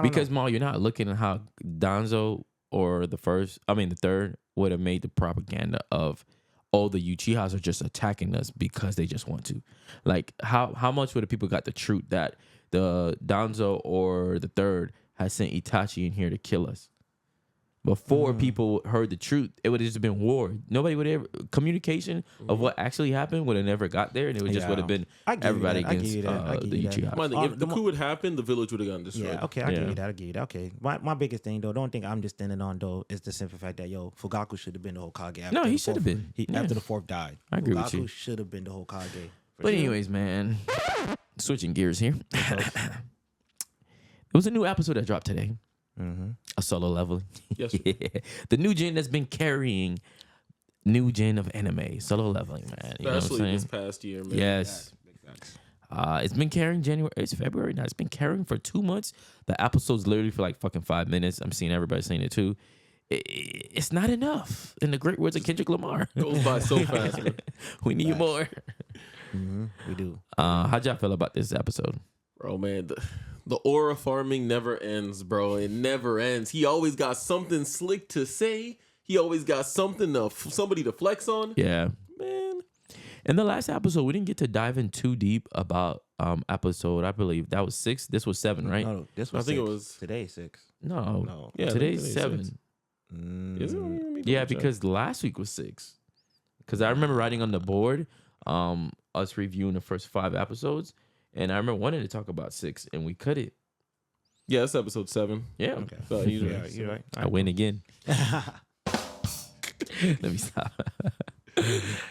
Because Maul, you're not looking at how Danzo or the third would have made the propaganda of, oh, the Uchihas are just attacking us because they just want to. Like, how much would the people got the truth that the Danzo or the third has sent Itachi in here to kill us? Before people heard the truth, it would have just been war. Nobody would ever communication of what actually happened would have never got there, and it would just would have been everybody against the Uchiha. My thing, if the coup would happen, the village would have gotten destroyed. Yeah, okay, I give you that. I give you that. Okay, my biggest thing though, the only thing I'm just standing on though is the simple fact that Fugaku should have been the Hokage. After No, he the should have fourth- been. he- Yeah. After the fourth died. I agree with you. Fugaku should have been the Hokage. for But sure. anyways, man, switching gears here. There was a new episode that dropped today. A solo leveling. Yes, sir. Yeah. The new gen that's been carrying new gen of anime. Solo leveling, man. You know what I'm Especially saying? this past year, man. Yes. It's been carrying January. It's February now. It's been carrying for 2 months. The episode's literally for like fucking 5 minutes. I'm seeing everybody saying it too. It's not enough. In the great words of Kendrick Lamar. Goes by so fast, man. We need more. We do. How'd y'all feel about this episode? Bro, man, the aura farming never ends, bro. It never ends. He always got something slick to say. He always got something somebody to flex on. Yeah, man. In the last episode, we didn't get to dive in too deep about episode. I believe that was 6. This was 7, right? No, this was I think it 6. was- Today's 6. No. Yeah, I think Today's today's 7. 6. Is it? Let me Yeah, double check. because last week was 6. Because I remember writing on the board, us reviewing the first 5 episodes, and I remember wanting to talk about 6, and we couldn't. Yeah, it's episode 7. Yeah. Okay. So you're Yeah, right. you're right. I win again. Let me stop. But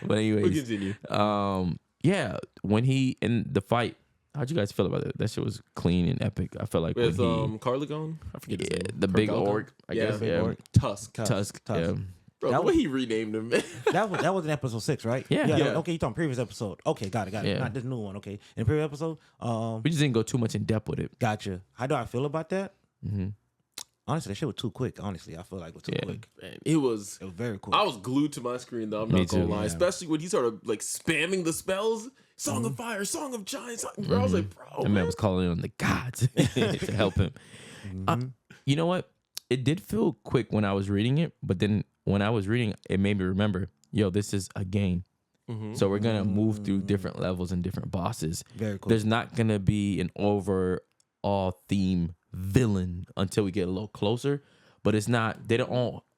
We'll anyways, continue. yeah, when he in the fight, how'd you guys feel about it? That shit was clean and epic. I felt like With when he, Carlagon? I forget his name. the big Cargalgon? orc, I Yeah, guess, big yeah, orc. Tusk. Tusk, yeah. Bro, That the way he renamed him, man. that was in episode 6, right? Yeah. Yeah. Okay, you talking previous episode. Okay, got it. Yeah. Not this new one. Okay, in the previous episode, We just didn't go too much in depth with it. gotcha. How do I feel about that? Mm-hmm. Honestly, that shit was too quick. Honestly, I feel like it was too Yeah. quick. Man, it was very quick. I was glued to my screen though. I'm Me not gonna too. lie. Yeah. Especially when he started like spamming the spells. Song of Fire, Song of Giants. Bro, I was like, bro, That man was calling on the gods to help him. You know what? It did feel quick when I was reading it, but then when I was reading, it made me remember, yo, this is a game. So we're gonna move through different levels and different bosses. Very cool. There's not gonna be an overall theme villain until we get a little closer. But it's not. They don't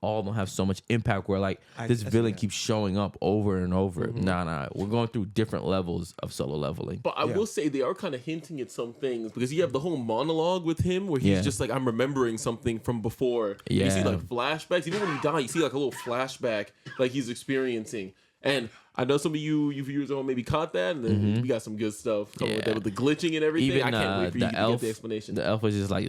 all don't have so much impact. Where like this villain keeps showing up over and over. Nah. We're going through different levels of solo leveling. But I will say they are kind of hinting at some things because you have the whole monologue with him where he's just like, I'm remembering something from before. Yeah. You see like flashbacks. Even when he died, you see like a little flashback like he's experiencing. And I know some of you viewers at home maybe caught that, and then we got some good stuff coming with that with the glitching and everything. Even I can't wait for you the to elf, get the explanation. the elf was just like,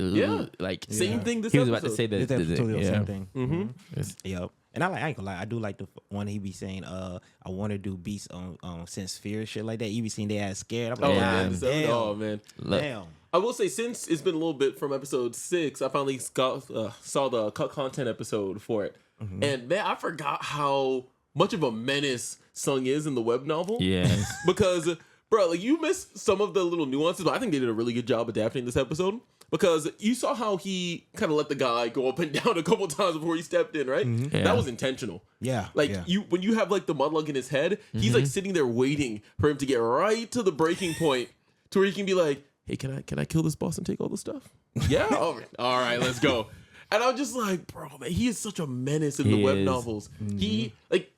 like Same thing this he was episode. about to say that. This episode was the same thing. It's- Yep. And I ain't gonna lie, I do like the one he be saying, I want to do beats on Sense Fear shit like that. You be seeing they ass scared. I'm like, Oh, God man. damn. Oh, man. Look, Damn. I will say, since it's been a little bit from episode 6, I finally saw the cut content episode for it. And man, I forgot how much of a menace Sung is in the web novel. yes. Because, bro, like you missed some of the little nuances, but I think they did a really good job adapting this episode. Because you saw how he kind of let the guy go up and down a couple times before he stepped in, right? Yeah. That was intentional. Yeah. Like yeah. you, when you have like the mudlug in his head, he's like sitting there waiting for him to get right to the breaking point, to where he can be like, "Hey, can I kill this boss and take all the stuff?" Yeah, all right, let's go. And I'm just like, bro, man, he is such a menace in the He web is. novels. He like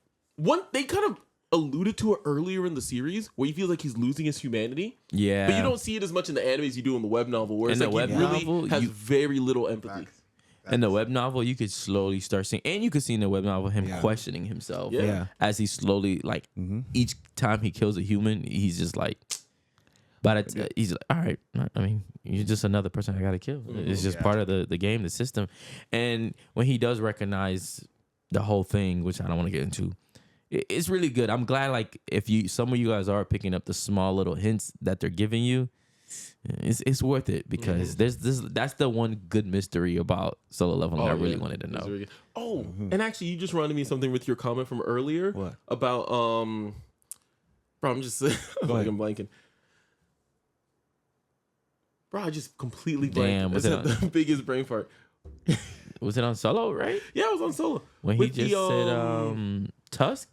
they kind of alluded to it earlier in the series where he feels like he's losing his humanity. Yeah. But you don't see it as much in the anime as you do in the web novel, where it's In like the web he really novel, has you- very little empathy. In the web novel, you could slowly start seeing, and you could see in the web novel him questioning himself. Yeah. Yeah. As he slowly, like, each time he kills a human, he's just like, but he's like, all right, I mean, you're just another person I got to kill. It's just part of the game, the system. And when he does recognize the whole thing, which I don't want to get into, it's really good. I'm glad like if some of you guys are picking up the small little hints that they're giving you, it's worth it because that's the one good mystery about Solo Leveling I really wanted to know. Really and actually, you just reminded me of something with your comment from earlier. What? About bro? I'm just I'm blanking. Bro, I just completely blanked. Damn, was That's it the biggest brain fart. Was it on Solo, right? Yeah, it was on Solo. When he just said Tusk?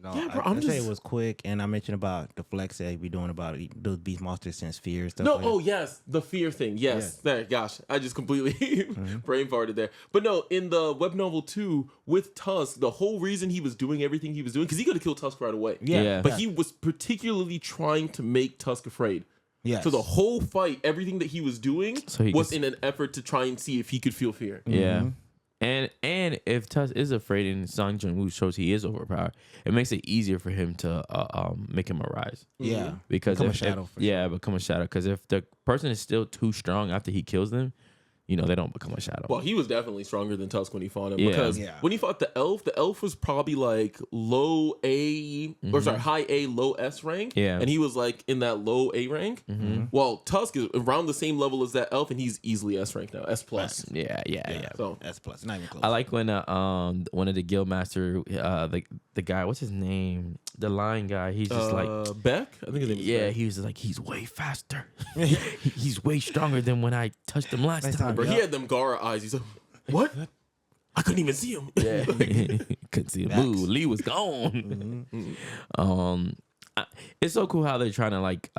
No, Yeah, bro, I I'm say just- it was quick, and I mentioned about the flex that he be doing about those beast monsters sense fear and stuff. No, like oh that. yes, the fear thing. Yes, there. Gosh, I just completely brain farted there. But no, in the web novel 2 with Tusk, the whole reason he was doing everything he was doing because he could have killed Tusk right away. Yeah. But he was particularly trying to make Tusk afraid. Yes. So the whole fight, everything that he was doing So he was could- in an effort to try and see if he could feel fear. Yeah. And if Tusk is afraid and Song Jin-woo shows he is overpowered, it makes it easier for him to make him arise. Yeah. Because Become a if, shadow if- for yeah, become a shadow. Because if the person is still too strong after he kills them, they don't become a shadow. Well, he was definitely stronger than Tusk when he fought him Yeah. because Yeah. when he fought the elf was probably like low A or sorry, high A, low S rank. Yeah. And he was like in that low A rank. Well, Tusk is around the same level as that elf and he's easily S rank now, S plus. yeah. So That's plus, not even close. I like when one of the guildmaster, the guy, what's his name, the lion guy, he's just like, Beck? I think his name is yeah, Beck. he was just like, he's way faster, he's way stronger than when I touched him last time. Bro, he had them Gara eyes. He's like, what? I couldn't even see him. Yeah, couldn't see him move. Lee was gone. It's so cool how they're trying to like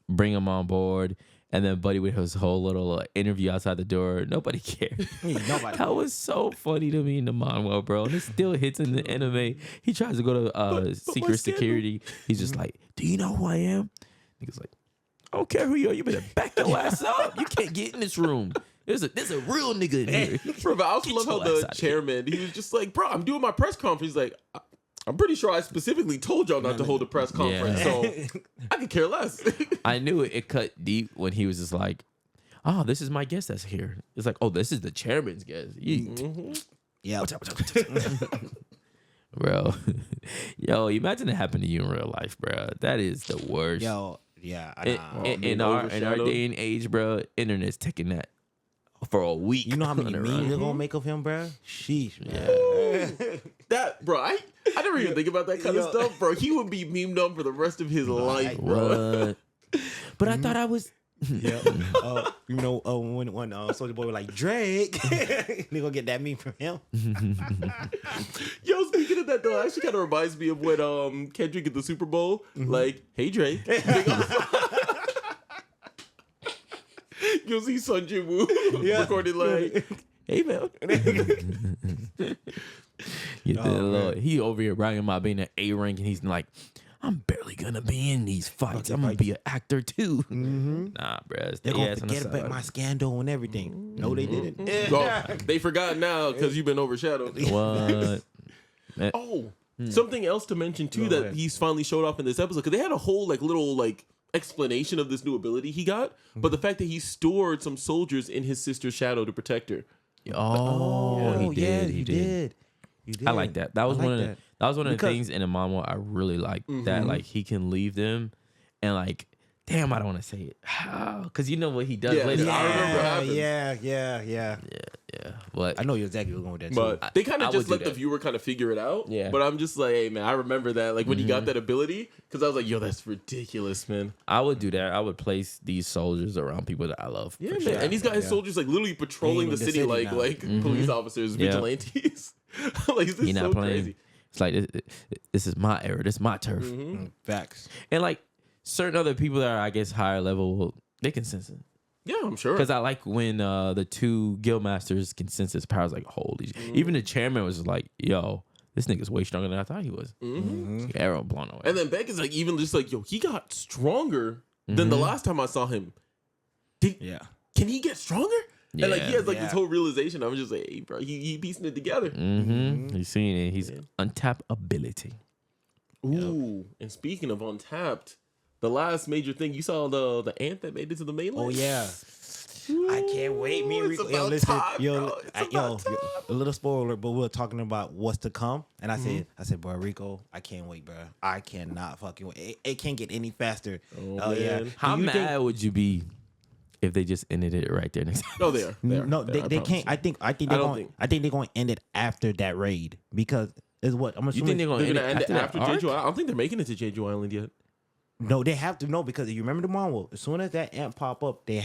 bring him on board, and then Buddy with his whole little interview outside the door. Nobody cared. Nobody. That was so funny to me in the manhwa, bro. And it still hits in the anime. He tries to go to secret security. He's just like, "Do you know who I am?" Nigga's like, "I don't care who you are. You better back your ass up. You can't get in this room. There's a real nigga in here." Bro, but I also Get love how your ass the outta here. chairman, he was just like, bro, I'm doing my press conference. He's like, I'm pretty sure I specifically told y'all not to hold a press conference, Yeah. so I could care less. I knew it cut deep when he was just like, "Oh, this is my guest that's here." It's like, "Oh, this is the chairman's guest." Yeah. Bro. Yo, imagine it happened to you in real life, bro. That is the worst. Yo. Yeah. In our day and age, bro, internet's taking that for a week. You know how many on the memes run. they're gonna make of him, bro? Sheesh, man. That, bro, I never even think about that kind of stuff, bro. He would be memed on for the rest of his life, bro. What? But I thought I was. Yeah. When Soulja Boy was like Drake, they gonna get that meme from him. Yo, speaking of that, though, it actually kind of reminds me of when Kendrick at the Super Bowl, like, hey, Drake. You'll see Sun Jin Woo recorded like, hey, man. He over here bragging about being an A rank, and he's like, "I'm barely gonna be in these fights. I'm gonna be an actor too." Nah, bro. They're gonna forget about my scandal and everything. No, they didn't. Well, they forgot now because you've been overshadowed. What? Oh, something else to mention too that he's finally showed off in this episode because they had a whole little explanation of this new ability he got, but the fact that he stored some soldiers in his sister's shadow to protect her. Oh, he did. You did. I like that. That was I like one of that. that was one of the Because- things in the manga I really liked. That like he can leave them, and like, damn, I don't want to say it, because you know what he does Yeah, later. I remember what happened. Yeah. Yeah. But I know you're exactly what's going with that But too. they kind I of would just do let the that. viewer kind of figure it out. Yeah. But I'm just like, hey, man, I remember that. Like when he got that ability, because I was like, yo, that's ridiculous, man. I would do that. I would place these soldiers around people that I love. Yeah, for man. sure. And he's got his soldiers like literally patrolling He the in the city, city like now. police officers, Yeah. vigilantes. Like, this He is not so playing. crazy. It's like this is my era. This is my turf. Facts. And like certain other people that are, I guess, higher level, they can sense it. Yeah, I'm sure. Because I like when the two guildmasters can sense his powers. Like, holy, even the chairman was like, "Yo, this nigga's way stronger than I thought he was." Arrow blown away. And then Beck is like, even just like, yo, he got stronger than the last time I saw him. Yeah. Can he get stronger? And like he has like this Yeah. whole realization. I'm just like, hey, bro, he piecing it together. He's seeing it. He's untapped ability. Ooh, and speaking of untapped, the last major thing you saw the ant that made it to the mainland. Oh yeah. I can't wait. Me and It's Rico, yo, about listen, time, yo, bro. It's about time. a little spoiler, but we were talking about what's to come, and I said, bro, Rico, I can't wait, bro. I cannot fucking wait. It can't get any faster. Oh, yeah. man. How Do you mad think- would you be if they just ended it right there next? No, they are. No, They are, they I can't. promise you. I think I they're don't going. think- I think they're going to end it after that raid because is what I'm You assuming. think they're They're gonna gonna end it that after arc? Jeju Island. I don't think they're making it to Jeju Island yet. No, they have to know because you remember the manga. As soon as that ant pop up, they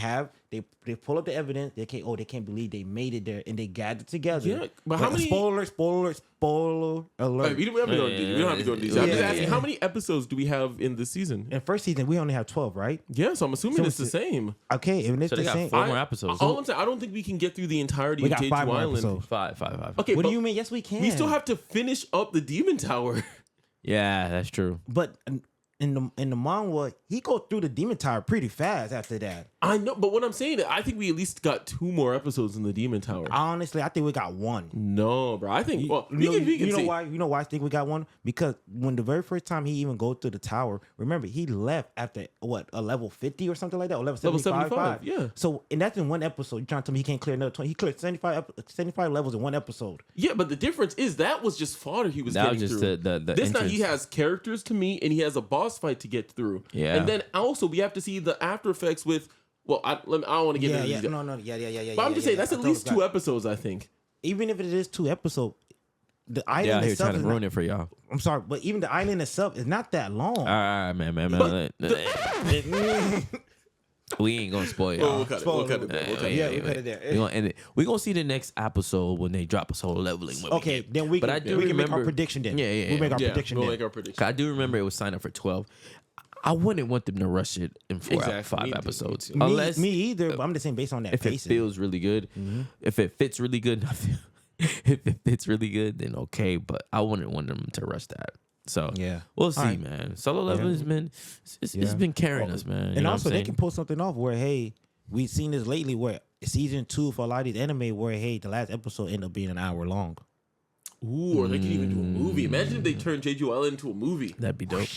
pull up the evidence. They can't believe they made it there and they gathered together. Yeah, but how many- spoiler alert? Wait, we don't have to go into these. We don't have to go into these. I'm just Yeah, asking, yeah. how many episodes do we have in this season? In first season, we only have 12, right? Yeah, so I'm assuming So it's the it's- same. Okay, if it's So they the got same. 4 more episodes. All I'm saying, I don't think we can get through the entirety We of got Jeju 5 more Island. episodes. Five. Okay, What but do you mean? Yes, we can. we still have to finish up the Demon Tower. Yeah, that's true. But in the manga, he go through the demon tower pretty fast after that. I know, but what I'm saying, I think we at least got 2 more episodes in the Demon Tower. Honestly, I think we got 1. No, bro. I think well, we can you know see. why? You know why I think we got 1? Because when the very first time he even go through the tower, remember he left after what a level 50 or something like that, or level 75. 75, yeah. So and that's in 1 episode. You trying to tell me he can't clear another 20? He cleared 75 levels in 1 episode. Yeah, but the difference is that was just fodder he was That getting was just through. the This time he entrance. has characters to meet and he has a boss fight to get through. Yeah. And then also we have to see the after effects with. Well, I don't want to get into these. Yeah. But I'm just saying that's at least 2 episodes, I think. Even if it is 2 episodes, the Yeah, island here itself trying is to ruin not, it for y'all. I'm sorry, but even the island itself is not that long. All right, man. We ain't gonna spoil Well, y'all. we'll cut it. We'll cut it. We'll cut it. Yeah, we cut it there. We gonna end it. We gonna see the next episode when they drop us whole leveling. when we Okay, get- then we But can, I do we can make our remember- prediction then. Yeah. We'll make our Yeah, prediction we'll then. make our prediction. I do remember it was signed up for 12. I wouldn't want them to rush it in 4 Exactly. 5 Me too, episodes. me too. Unless me either, but I'm just saying based on that if it pacing. feels really good, if it fits really good, if it fits really good, then okay. But I wouldn't want them to rush that. So Yeah. we'll see, Alright. man. Solo level has been it's been carrying us, man. You And know also what I'm they saying? can pull something off where hey, we've seen this lately where season 2 for a lot of these anime where hey, the last episode ended up being an hour long. Ooh, or they can even do a movie. Imagine if they turn Jeju Island into a movie. That'd be dope.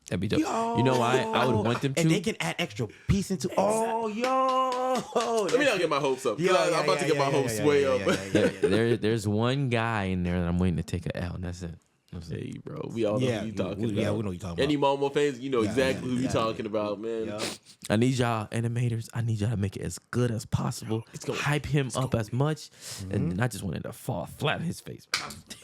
That'd be dope. You know why I would want them to? And they can add extra piece into Let me not get my hopes up. 'Cause I'm about to get my hopes way up. There's one guy in there that I'm waiting to take an L, and that's it. That's it. Hey, bro, we all know who you talking about. Yeah, we know what you're talking Any about. Momo fans, you know exactly who yeah, you talking about, man. Yeah. I need y'all animators. I need y'all to make it as good as possible. Hype him up as much, and not just want it to fall flat in his face.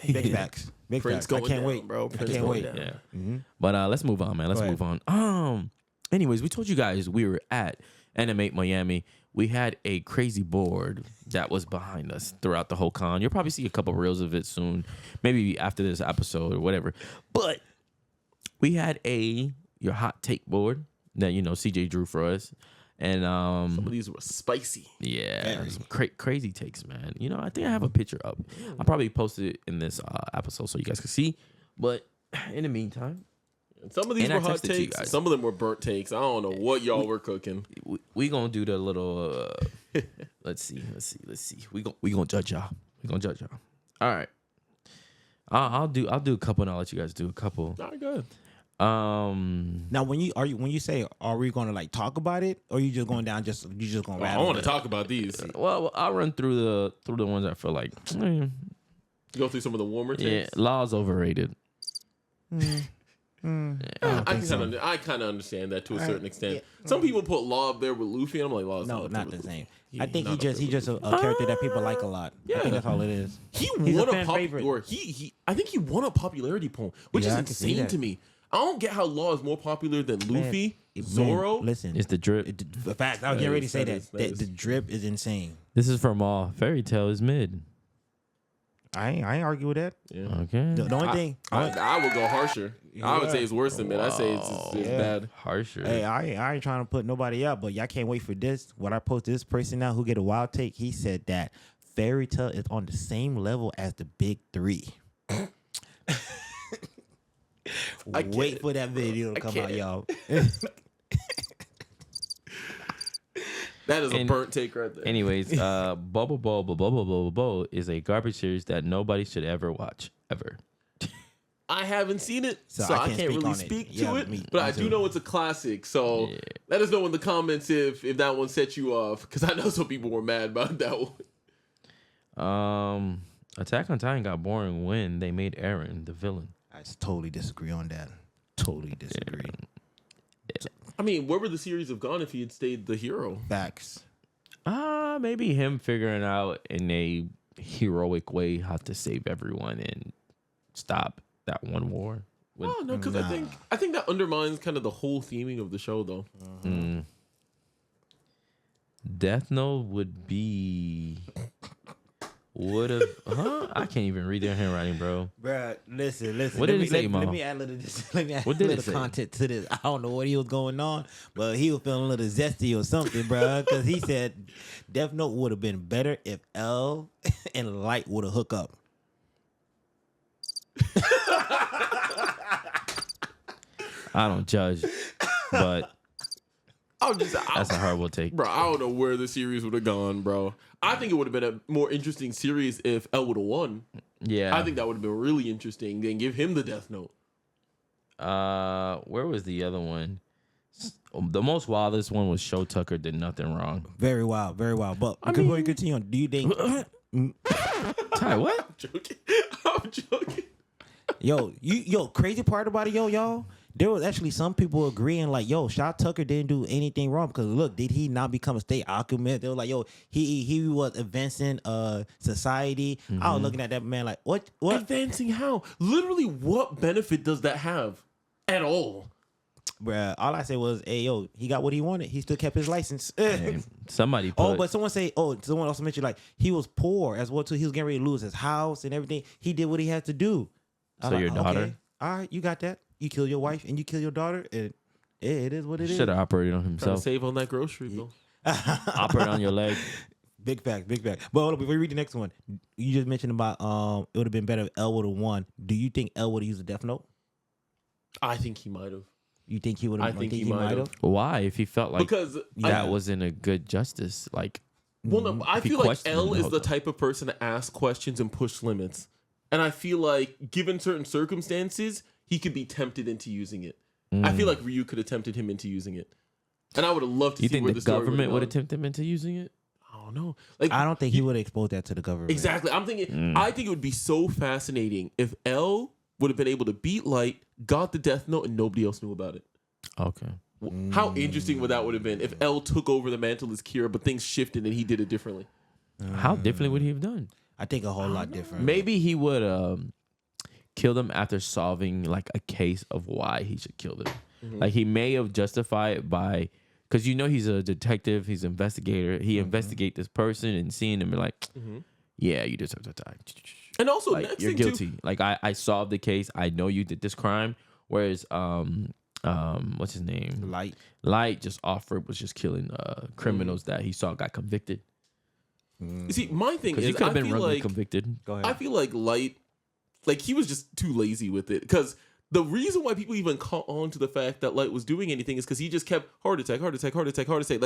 Big facts. Big Prince facts. I going can't down, wait, bro. I Prince can't going wait. down. Yeah. But let's move on, man. Let's Go move on. Anyways, we told you guys we were at Animate Miami. We had a crazy board that was behind us throughout the whole con. You'll probably see a couple reels of it soon, maybe after this episode or whatever. But we had your hot take board that CJ drew for us, and Some of these were spicy. yeah, some crazy takes, man. I think I have a picture up. I'll probably post it in this episode so you guys can see. But in the meantime, And some of these And I were hot texted you takes. guys. Some of them were burnt takes. I don't know what y'all were cooking. we gonna do the little. Let's see. We gonna judge y'all. All right. I'll do a couple, and I'll let you guys do a couple. All right, good. Now, when you say, are we going to like talk about it, or you just going down you just going to I rattle? want to it? talk about these. Well, I'll run through the ones I feel like. Go through some of the warmer Yeah, takes. law's overrated. I kind of understand that to a certain extent. Some people put Law up there with Luffy, and I'm like, Law's No, up not there the with same. Luffy. I think Not he up there just with a character that people like a lot. I Yeah. think that's all it is. He He's won a a fan favorite. or I think he won a popularity poll, which Yeah, is I can see insane that. to me. I don't get how Law is more popular than Luffy, Man, Zoro. listen, It's the drip. the fact I was getting ready to say that is- that, that is- the drip is insane. This is from all Fairy Tale is mid. I ain't argue with that. Yeah. Okay. The only thing, I would go harsher. I would say it's worse than mid. I say it's Yeah. bad. Harsher. hey, I ain't trying to put nobody up, but y'all can't wait for this. When I post this person now who get a wild take, he said that Fairy Tale is on the same level as the big 3. Wait for that video to come out, y'all. That is a And- burnt take right there. Anyways, Bubble Bubble is a garbage series that nobody should ever watch ever. I haven't seen it, so I can't speak really on it. speak Yeah, to it. me But I too. do know it's a classic. So let us know in the comments if that one set you off, because I know some people were mad about that one. Attack on Titan got boring when they made Eren the villain. I totally disagree on that. Totally disagree. I mean, where would the series have gone if he had stayed the hero? Facts. Maybe him figuring out in a heroic way how to save everyone and stop that one war. Oh no, because I think that undermines kind of the whole theming of the show, though. Death Note would have. I can't even read their handwriting, bro. Bruh, listen. What did it say, let Mo? me add a little, let me add What a did it little say? content to this. I don't know what he was going on, but he was feeling a little zesty or something, bruh. Because he said Death Note would have been better if L and Light would have hooked up. I don't judge, but that's a horrible take. Bro, I don't know where the series would have gone, bro. I think it would have been a more interesting series if L would have won. Yeah, I think that would have been really interesting. Then give him the Death Note. Where was the other one? The most wildest one was Show Tucker did nothing wrong. Very wild, very wild. But before you continue on, do you think Ty, what? I'm joking. I'm joking. yo, crazy part about it, y'all? There was actually some people agreeing, like, yo, Shaw Tucker didn't do anything wrong because look, did he not become a state alchemist? They were like, yo, he was advancing society. I was looking at that man like, what? Advancing how? Literally, what benefit does that have at all? Bruh, all I said was, hey, yo, he got what he wanted. He still kept his license. Hey, somebody put, Oh, but someone also mentioned like he was poor as well too. He was getting ready to lose his house and everything. He did what he had to do. I was So your daughter? okay, all right, you got that. You kill your wife and you kill your daughter, and it is what it is. should have operated on Trying to himself. save on that grocery bill. Operate on your leg. Big fact. But hold on, before we read the next one, you just mentioned about it would have been better if L would have won. Do you think L would have used a death note? I think he might have. You think he would have? I think he might have. Why? If he felt like Because that wasn't a good justice, like well, no, I If he feel like questioned L him, is the okay. type of person to ask questions and push limits. And I feel like, given certain circumstances, he could be tempted into using it. I feel like Ryu could have tempted him into using it. And I would have loved to you see think where the the story government would have gone. tempted him into using it? I don't know. Like, I don't think he would have exposed that to the government. exactly. I'm thinking. I think it would be so fascinating if L would have been able to beat Light, got the Death Note, and nobody else knew about it. Okay. How interesting would that would have been if L took over the mantle as Kira, but things shifted and he did it differently? How differently would he have done? I think a whole lot different. Maybe he would kill them after solving like a case of why he should kill them. Like he may have justified it by, because he's a detective, he's an investigator. He investigate this person and seeing him and like, yeah, you deserve to die. And also, Like next you're thing guilty. Too, Like I solved the case. I know you did this crime. Whereas what's his name? Light just was just killing criminals that he saw got convicted. you see, my thing Because he is, could I have been feel wrongly like convicted. Go ahead. I feel like Light, like he was just too lazy with it. Because the reason why people even caught on to the fact that Light was doing anything is because he just kept heart attack, like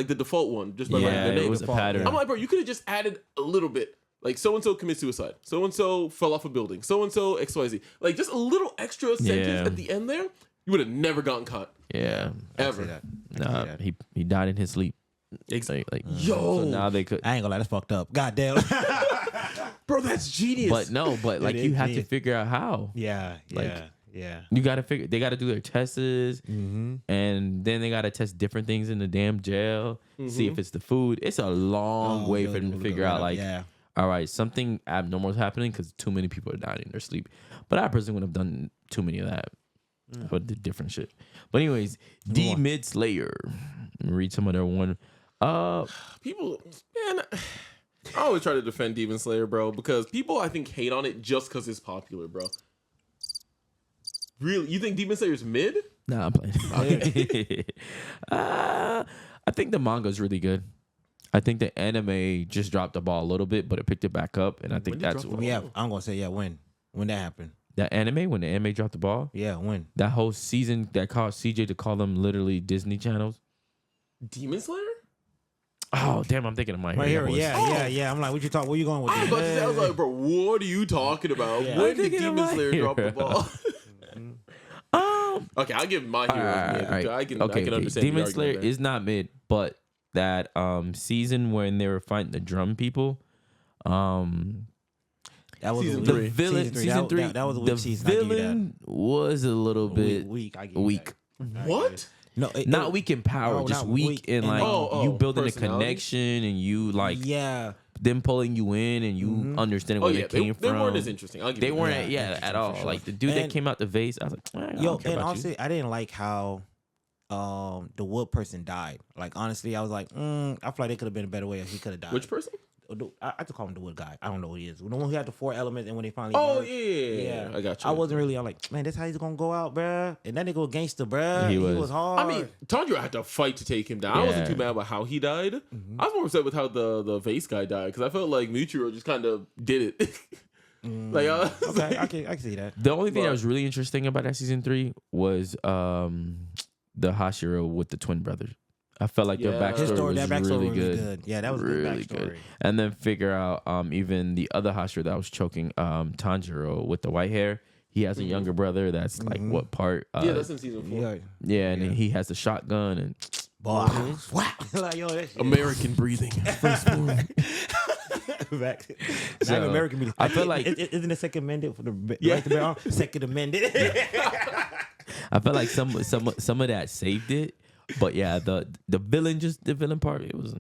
the default one, just by writing Yeah, their name. it was a pattern. I'm like, bro, you could have just added a little bit. Like, so-and-so commits suicide. So-and-so fell off a building. So-and-so XYZ. Like, just a little extra sentence Yeah. at the end there, you would have never gotten caught. Yeah. Ever. Nah, he died in his sleep. Like, Yo. So now they could. I ain't gonna lie, that's fucked up. God damn. Bro, that's genius. But like It you is have to genius. figure out how. yeah. You got to figure. They got to do their tests, and then they got to test different things in the damn jail. See if it's the food. It's a long way for them to figure out. Like, all right, something abnormal is happening because too many people are dying in their sleep. But I personally would have done too many of that. But the different shit. But anyways, D Mid Slayer. Let me read some of their one. People, man, I always try to defend Demon Slayer, bro, because people, I think, hate on it just because it's popular, bro. Really? You think Demon Slayer's mid? Nah, I'm playing. I think the manga is really good. I think the anime just dropped the ball a little bit, but it picked it back up, and I think When did it that's drop the what Yeah, I'm gonna say when that happened. that anime when the anime dropped the ball. Yeah, when. That whole season that caused CJ to call them literally Disney channels. Demon Slayer? Oh damn, I'm thinking of my Right here, Voice. yeah. I'm like, what you talk? Where you going with I was this? about to say, I was like, bro, what are you talking about? Yeah. When I'm did thinking of Demon My Slayer drop the Hero. ball? Okay, I'll give my hero mid. Alright. I can understand. Demon the Slayer argument there. is not mid, but that season when they were fighting the drum people, That was Season a the weak- three. villain season three, That was a the weak season. I give you that. villain was a little bit weak. I give you weak. that. What? No, Not weak in power, No, just not weak weak in in, like you building a personality? connection and you like Yeah, them pulling you in and you understanding where Oh yeah, they came they from. weren't as interesting. I'll give They you that. weren't, Yeah, at all. for sure. Like the dude that And- came out the vase, I was like, I don't care and about honestly, I didn't like how the wood person died. Like honestly, I was like, I feel like there could have been a better way he could have died. Which person? I just call him the wood guy. I don't know what he is. The one who had the 4 elements, and when they finally Oh merged. yeah. I got you. I wasn't really. I'm like, man, this how he's gonna go out, bruh. And that nigga was gangster, bruh. He He was. was hard. I mean, Tanjiro had to fight to take him down. I wasn't Yeah. too mad about how he died. I was more upset with how the vase guy died because I felt like Michiro just kind of did it. Like, okay, I can see that. The only thing that But- was really interesting about that season 3 was the Hashira with the twin brothers. I felt like their Yeah. His backstory story, was that backstory really was good. Yeah, that was a Really good good. backstory. And then figure out even the other Hashira that was choking Tanjiro with the white hair. He has a younger brother that's like what part? yeah, that's in season 4. Yeah, yeah, and then he has the shotgun and boy, like yo, that shit. American breathing. Back. So, Not American media. I feel like- isn't the second amended for the Yeah. right to bear arms? Second amended. I felt like some of that saved it. But yeah, the villain part, it was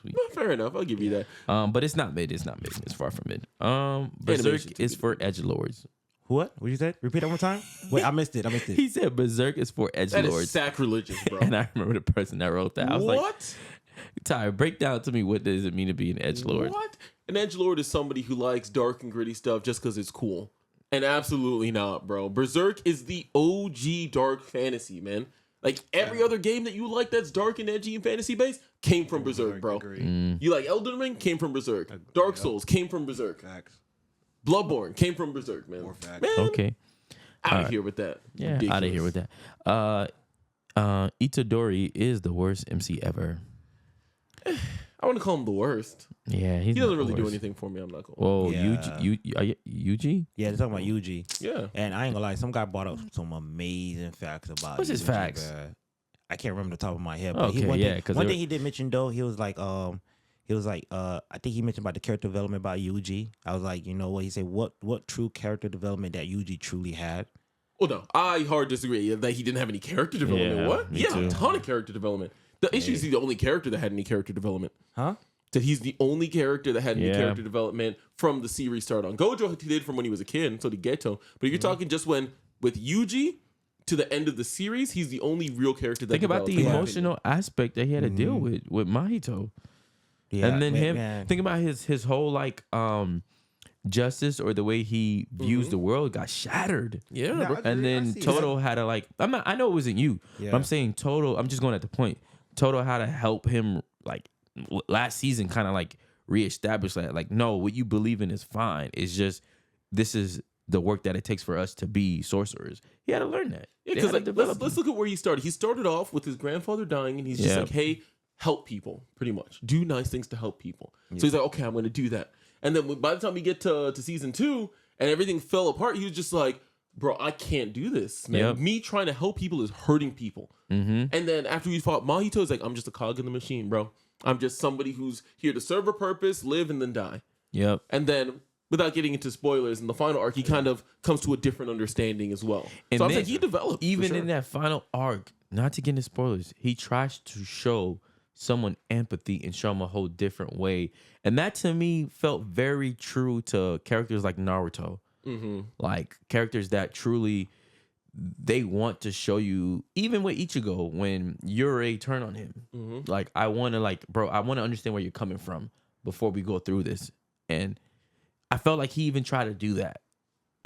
weak. Fair enough. I'll give you that. But it's not mid. It's not mid. It's far from mid. Animation Berserk took is it. for edgelords. What? What you said? Repeat that one more time. Wait, I missed it. He said Berserk is for That is edgelords. sacrilegious, bro. And I remember the person that wrote that. I was like, What? Ty, break down to me what does it mean to be an edgelord? What? An edgelord is somebody who likes dark and gritty stuff just because it's cool. And absolutely not, bro. Berserk is the OG dark fantasy, man. Like every other game that you like that's dark and edgy and fantasy based came from Berserk, bro. You like Elden Ring? Came from Berserk. Dark Souls came from Berserk. Bloodborne came from Berserk, man. Man, Okay. out of here with that. Yeah, out of here with that. Itadori is the worst MC ever. I want to call him the worst. Yeah, he's He doesn't not the really do worst. anything for me. I'm not going. Whoa, Yeah. Yuji? Yeah, they're talking about Yuji. Yeah. And I ain't gonna lie, some guy brought up some amazing facts about What's his Yuji, facts? bruh. I can't remember the top of my head, but Okay, one yeah, thing, 'cause one they thing he did mention though, he was like, I think he mentioned about the character development by Yuji. I was like, you know what? He said, what true character development that Yuji truly had? Well, no, I hard disagree that he didn't have any character development. Yeah, What? me Yeah, too. a ton of character development. The issue is he's the only character that had any character development. Huh? That he's the only character that had any Yeah. character development from the series start on. Gojo did from when he was a kid, and so did Geto. But if you're talking just when with Yuji to the end of the series, he's the only real character that Think about the developed, in my emotional aspect that he had to deal with Mahito. Yeah, And then man. think about his whole like justice or the way he views the world got shattered. opinion. Nah, Yeah, bro. I And agree. I then see Toto had to like I know it wasn't you. Yeah. But I'm saying Toto, I'm just going at the point. Toto had to help him like last season kind of like reestablish that like no, what you believe in is fine. It's just this is the work that it takes for us to be sorcerers. He had to learn that. Yeah, They because had to like, develop let's look at where he started. He started off with his grandfather dying, and he's just Yeah. like, "Hey, help people, pretty much. Do nice things to help people." So he's like, "Okay, I'm going to do that." And then by the time we get to season 2 and everything fell apart, he was just like, "Bro, I can't do this, man. Yep. Me trying to help people is hurting people." Mm-hmm. And then after we fought Mahito, he's like, "I'm just a cog in the machine, bro. I'm just somebody who's here to serve a purpose, live, and then die." Yep. And then, without getting into spoilers, in the final arc, he kind of comes to a different understanding as well. And so I'm then- saying he developed. Even for sure. in that final arc, not to get into spoilers, he tries to show someone empathy and show him a whole different way. And that to me felt very true to characters like Naruto. Mm-hmm. Like characters that truly they want to show you, even with Ichigo, when Yurei turn on him. Mm-hmm. Like, I want to bro, I want to understand where you're coming from before we go through this. And I felt like he even tried to do that.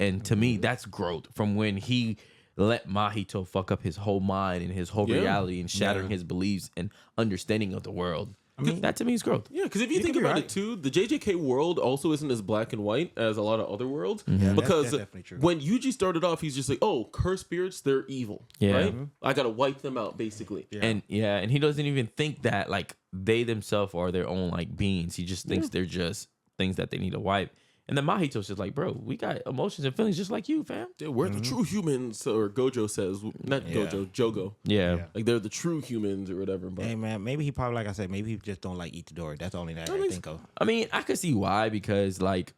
And to me, that's growth from when he let Mahito fuck up his whole mind and his whole Yeah. reality and shattering Yeah. his beliefs and understanding of the world. I mean, that to me is growth. Yeah, because if you think could be about right. it too, the JJK world also isn't as black and white as a lot of other worlds. Yeah, Because that's definitely true. when Yuji started off, he's just like, "Oh, cursed spirits, they're evil. Yeah. Right? I gotta wipe them out, basically." And and he doesn't even think that like they themselves are their own like beings. He just thinks they're just things that they need to wipe. And then Mahito's just like, bro, we got emotions and feelings just like you, fam. Yeah, we're the true humans, or Gojo says, not Gojo, Jogo. Yeah. Like they're the true humans or whatever. But Hey man, maybe he probably, like I said, maybe he just don't like Itadori. That's the only that I think of. I mean, I could see why, because like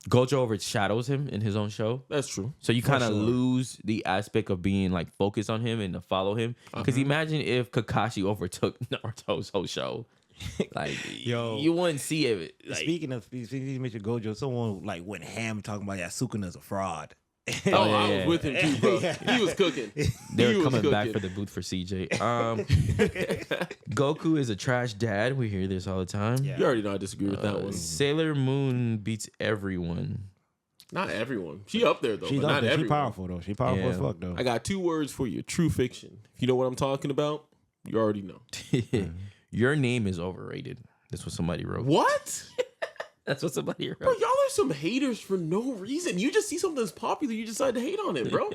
Gojo overshadows him in his own show. that's true. So you kind of lose the aspect of being like focused on him and to follow him. Because imagine if Kakashi overtook Naruto's whole show. Like, you wouldn't see it. Like, Speaking of Mr. Gojo, someone like went ham talking about Sukuna a fraud. I was with him too, bro. He was cooking. they He were was coming back cooking. for the booth for CJ. Goku is a trash dad. We hear this all the time. Yeah. You already know I disagree with that one. Sailor Moon beats everyone. Not everyone. She up there though, She's but up not there. She everyone. powerful though. She powerful as fuck though. I got 2 words for you. True fiction. If you know what I'm talking about, you already know. Your name is overrated. That's what somebody wrote. What? That's what somebody wrote. Bro, y'all are some haters for no reason. You just see something that's popular, you decide to hate on it, bro.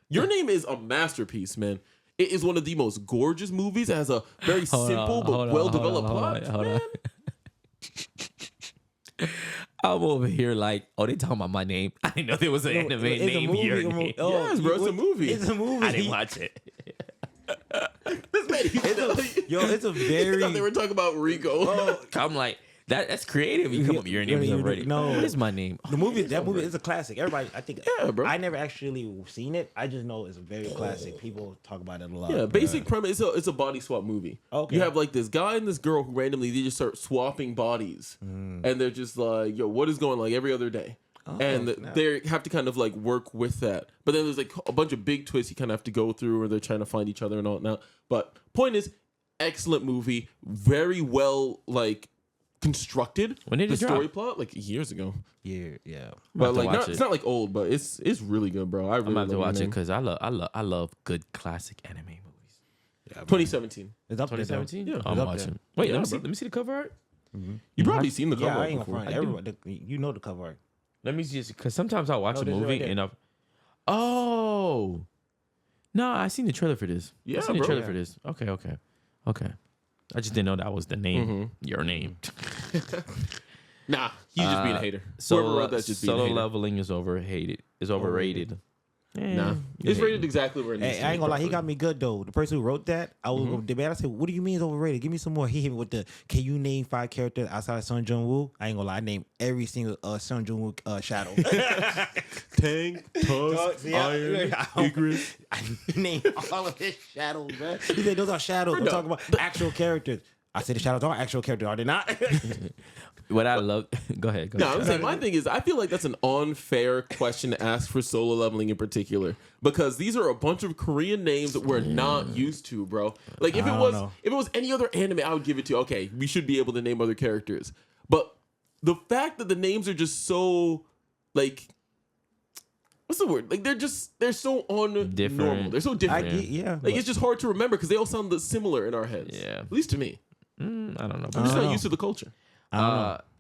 Your Name is a masterpiece, man. It is one of the most gorgeous movies. It has a very simple but well-developed plot. Hold on. I'm over here like, oh, they talking about my name. I didn't know there was an anime name. Your Name. Yes, bro, it's a movie. It's a movie. I didn't watch it. This man, It's a he very. thought they were talking about Rico. I'm like, that's creative. You come up, your name is overrated. No. What is my name? The movie, that movie is a classic. Everybody, I think. Yeah, bro. I never actually seen it. I just know it's a very classic. People talk about it a lot. Yeah, basic premise. It's a body swap movie. Okay. You have like this guy and this girl who randomly they just start swapping bodies, and they're just like, "Yo, what is going on?" Like every other day, and they have to kind of like work with that. But then there's like a bunch of big twists you kind of have to go through, or they're trying to find each other and all that. But point is, excellent movie, very well like constructed. When did the it drop? story plot? Like years ago. Yeah. But to like, watch it. it's not like old, but it's really good, bro. I really I'm about to love watch Your it Name. because I love good classic anime movies. 2017. It's up there. 2017. Yeah, I'm it's up watching. there. Wait, Yeah, let me see. bro. Let me see the cover art. You probably seen the Yeah, cover I art ain't gonna before. front. Everybody, you know the cover art. Let me just because sometimes I'll watch No, a this is movie right there. and oh no, I seen the trailer for this. Yeah, I seen the bro. trailer Yeah. for this. Okay. I just didn't know that was the name. Your name. Nah, he's just being a hater. Whoever Solo, wrote that's just being a solo hater. leveling is overrated. Is overrated. Nah, it's rated exactly where it needs Hey, to I be, ain't gonna lie, he properly. got me good though. The person who wrote that, I was gonna debate. I said, "What do you mean it's overrated? Give me some more." He hit me with the, "Can you name 5 characters outside of Sun Jung Woo?" I ain't gonna lie, I named every single Sun Jung Woo shadow. Tang, Tusk, Yeah, Iron, yeah. Igris. I named all of his shadows, man. He said those are shadows. I'm talking about actual characters. I said the shadows are actual characters, are they not? What I love. Go ahead. No, I'm saying my thing is I feel like that's an unfair question to ask for solo leveling in particular because these are a bunch of Korean names that we're not used to, bro. Like if I it don't was know. if it was any other anime, I would give it to you. Okay, we should be able to name other characters, but the fact that the names are just so like. What's the word? Like they're so Different. normal. They're so different. Yeah. Like it's just hard to remember because they all sound similar in our heads. Yeah. At least to me. I don't know. I'm just don't not know. used to the culture.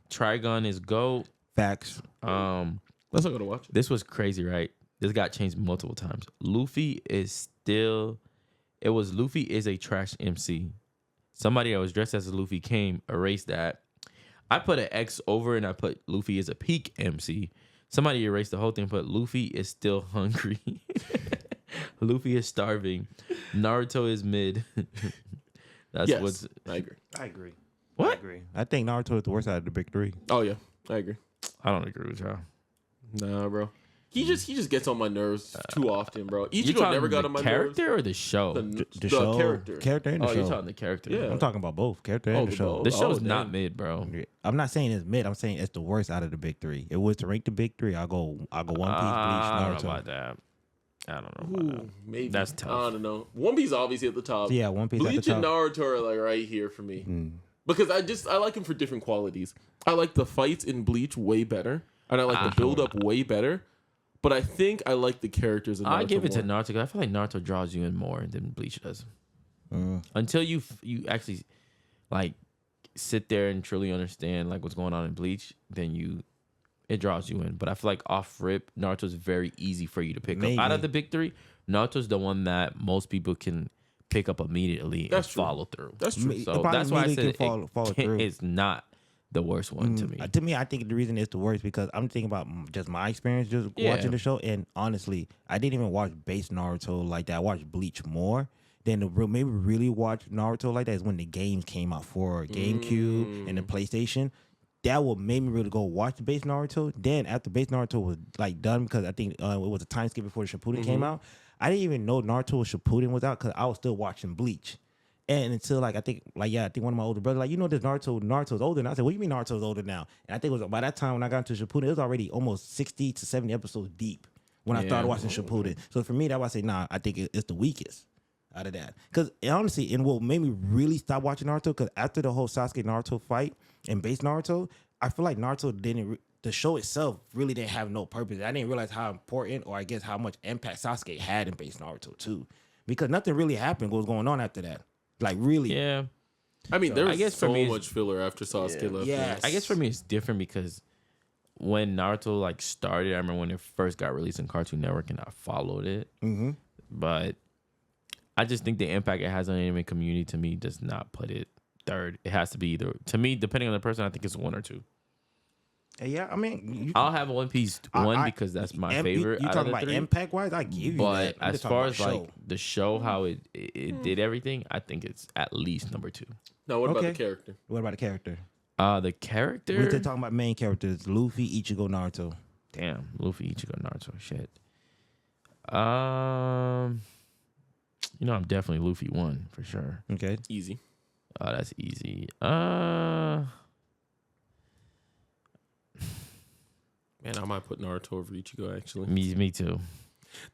Trigon is GOAT. Facts. That's not gonna watch it. This was crazy, right? This got changed multiple times. Luffy is a trash MC. Somebody that was dressed as a Luffy came, erased that. I put an X over and I put Luffy as a peak MC. Somebody erased the whole thing, but Luffy is still hungry. Luffy is starving. Naruto is mid. That's Yes, what's I agree. I agree. what? I agree. I think Naruto is the worst out of the big 3. Oh yeah, I agree. I don't agree with y'all. Nah, bro. He just gets on my nerves too often, bro. You Ichigo talking never got the on my character or the show? nerves. The show, character. in the Oh, show. you're talking the character. Yeah. I'm talking about both character Oh, and the the show. both. The show's Oh, not damn. mid, bro. I'm not saying it's mid. I'm saying it's the worst out of the big 3. It was to rank the big 3. I'll go One Piece, Bleach, I don't Naruto. know about that. I don't know about Ooh, maybe That's tough. I don't know. One Piece obviously at the top. Yeah, One Piece at the Bleach and top. Naruto are like right here for me because I like him for different qualities. I like the fights in Bleach way better, and I like the build up way better. But I think I like the characters in Naruto I give it to more. Naruto because I feel like Naruto draws you in more than Bleach does. Until you actually like sit there and truly understand like what's going on in Bleach, then it draws you in. But I feel like off rip, Naruto's very easy for you to pick up. Out of the big 3, Naruto's the one that most people can pick up immediately That's and true. follow through. That's true. It So probably that's why I immediately said can follow through. it's not the worst one to me. To me, I think the reason it's the worst because I'm thinking about just my experience just watching the show. And honestly, I didn't even watch base Naruto like that. I watched Bleach more. Then maybe really watch Naruto like that is when the games came out for GameCube and the PlayStation. That would make me really go watch the base Naruto. Then after base Naruto was like done, because I think it was a time skip before the Shippuden came out. I didn't even know Naruto Shippuden was out because I was still watching Bleach. And until I think one of my older brothers this Naruto's older. And I said, what do you mean Naruto's older now? And I think it was by that time when I got into Shippuden, it was already almost 60 to 70 episodes deep when I started watching Shippuden. So for me, that's why I say, I think it's the weakest out of that. Because honestly, and what made me really stop watching Naruto, because after the whole Sasuke Naruto fight and base Naruto, I feel like Naruto the show itself really didn't have no purpose. I didn't realize how important, or I guess how much impact Sasuke had in base Naruto too. Because nothing really happened what was going on after that. Like really. Yeah. I mean, there was for me, much filler after Sasuke left. Yes. I guess for me it's different because when Naruto like started, I remember when it first got released on Cartoon Network and I followed it. Mm-hmm. But I just think the impact it has on the anime community to me does not put it third. It has to be either, to me, depending on the person, I think it's 1 or 2. Yeah, I mean, I'll have One Piece 1 because that's my favorite. You out talking of the about 3. impact wise? I give you that. But as far as like the show, how it did everything, I think it's at least number 2. Now, what about the character? What about the character? The character. We're just talking about main characters: Luffy, Ichigo, Naruto. Damn, Luffy, Ichigo, Naruto. Shit. I'm definitely Luffy 1 for sure. Okay, Easy. Oh, that's easy. Man, I might put Naruto over Ichigo actually. Me too.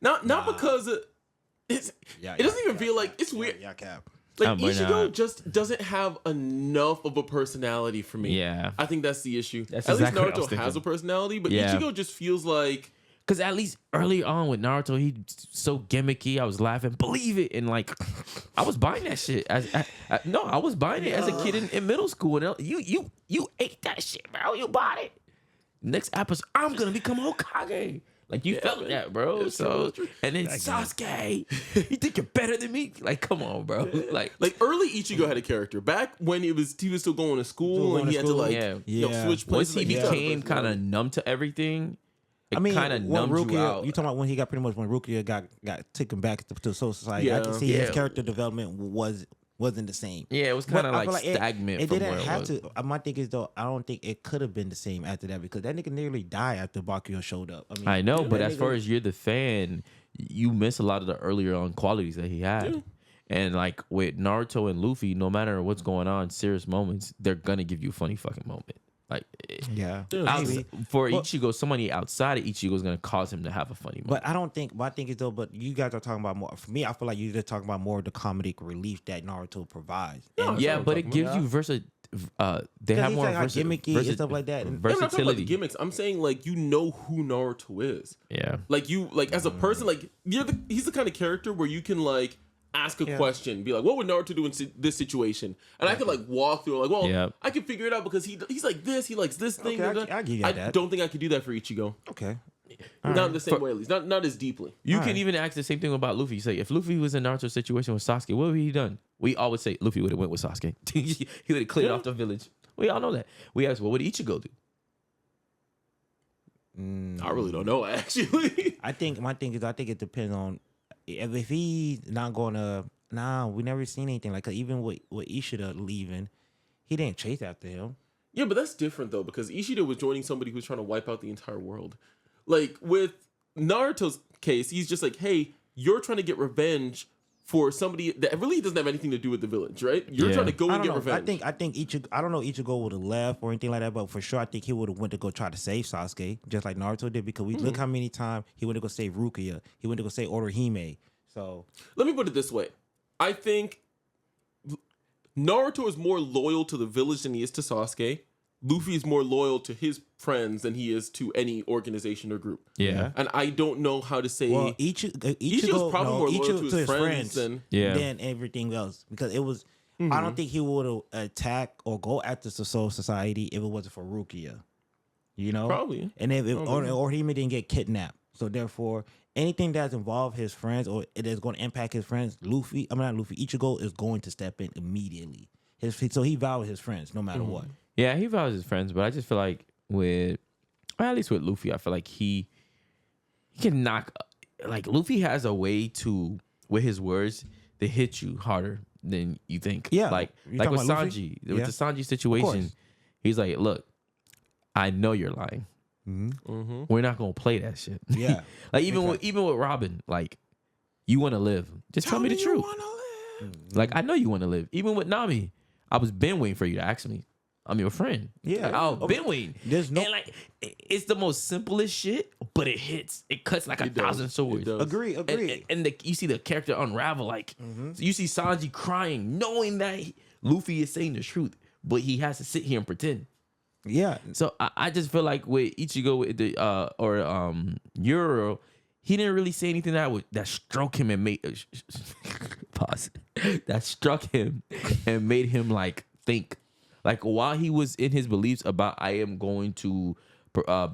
Not because it doesn't even feel like it's weird. Yeah, cap. Like But Ichigo just doesn't have enough of a personality for me. Yeah. I think that's the issue. That's At least exactly what I was Naruto has thinking. a personality, but Yeah. Ichigo just feels like Because at least early on with Naruto, he's so gimmicky. I was laughing, believe it, and like I was buying that shit. I was buying it as a kid in middle school. And you ate that shit, bro. You bought it. Next episode, I'm gonna become Hokage. Like you felt that, bro. It's So true. and then Sasuke, you think you're better than me? Like, come on, bro. Like early Ichigo had a character. Back when he was still going to school and he had to like switch once places. he Like, became kind of numb to everything, it kind of when numbed you out. You talking about when he got pretty much when Rukia got taken back to Soul Society? I can see his character development wasn't the same. Yeah, it was kind of I like feel stagnant. It from didn't where it have was. to. My thing is though, I don't think it could have been the same after that because that nigga nearly died after Bakugo showed up. I know, but as far as you're the fan, you miss a lot of the earlier on qualities that he had. And like with Naruto and Luffy, no matter what's going on, serious moments, they're gonna give you a funny fucking moment. Like for Ichigo, somebody outside of Ichigo is gonna cause him to have a funny moment. But I don't think. My thing is though. But you guys are talking about more. For me, I feel like you're just talking about more of the comedic relief that Naruto provides. Yeah, but it gives you they have more gimmicky and stuff like that. I'm not talking about the versatility. gimmicks. I'm saying like you know who Naruto is. Yeah, Like you as a person, like he's the kind of character where you can like ask a question, be like, what would Naruto do in this situation? And I could like walk through, like, well, I can figure it out because he's like this, he likes this thing. Okay, I give you that. I don't think I could do that for Ichigo. Okay. Not in the same way, at least. Not as deeply. You can even ask the same thing about Luffy. Say, if Luffy was in Naruto's situation with Sasuke, what would he done? We always say Luffy would have went with Sasuke. He would have cleared off the village. We all know that. We ask, what would Ichigo do? I really don't know, actually. I think my thing is I think it depends on if he's not gonna. Nah, we never seen anything like even with Ishida leaving, he didn't chase after him. Yeah, but that's different though because Ishida was joining somebody who's trying to wipe out the entire world. Like with Naruto's case, he's just like, hey, you're trying to get revenge for somebody that really doesn't have anything to do with the village, right? You're trying to go and get revenge. I think Ichigo. I don't know Ichigo would have left or anything like that, but for sure I think he would have went to go try to save Sasuke, just like Naruto did. Because we look how many times he went to go save Rukia, he went to go save Orihime. So let me put it this way: I think Naruto is more loyal to the village than he is to Sasuke. Luffy is more loyal to his friends than he is to any organization or group. Yeah. And I don't know how to say... Well, Ichigo's probably more loyal to his friends than everything else. Because it was... I don't think he would have attacked or go after the Soul Society if it wasn't for Rukia. You know? Probably. And if or he didn't get kidnapped. So therefore, anything that's involved his friends or it is going to impact his friends, Ichigo is going to step in immediately. So he vowed his friends no matter what. Yeah, he values his friends, but I just feel like or at least with Luffy, I feel like he can knock. Like Luffy has a way to with his words to hit you harder than you think. Yeah, like you with talking about Sanji, Luffy? with the Sanji situation, course. he's like, "Look, I know you're lying. We're not gonna play that shit." Yeah. like even with Robin, like you want to live, just tell me the truth. Like I know you want to live. Even with Nami, I was been waiting for you to ask me. I'm your friend. Yeah. I've been waiting. There's no- and like it's the most simplest shit, but it hits. It cuts like 1,000 swords. Agree. And you see the character unravel. Like so you see Sanji crying, knowing that Luffy is saying the truth, but he has to sit here and pretend. Yeah. So I just feel like with Ichigo with the Euro, he didn't really say anything that struck him and made pause. That struck him and made him like think. Like while he was in his beliefs about I am going to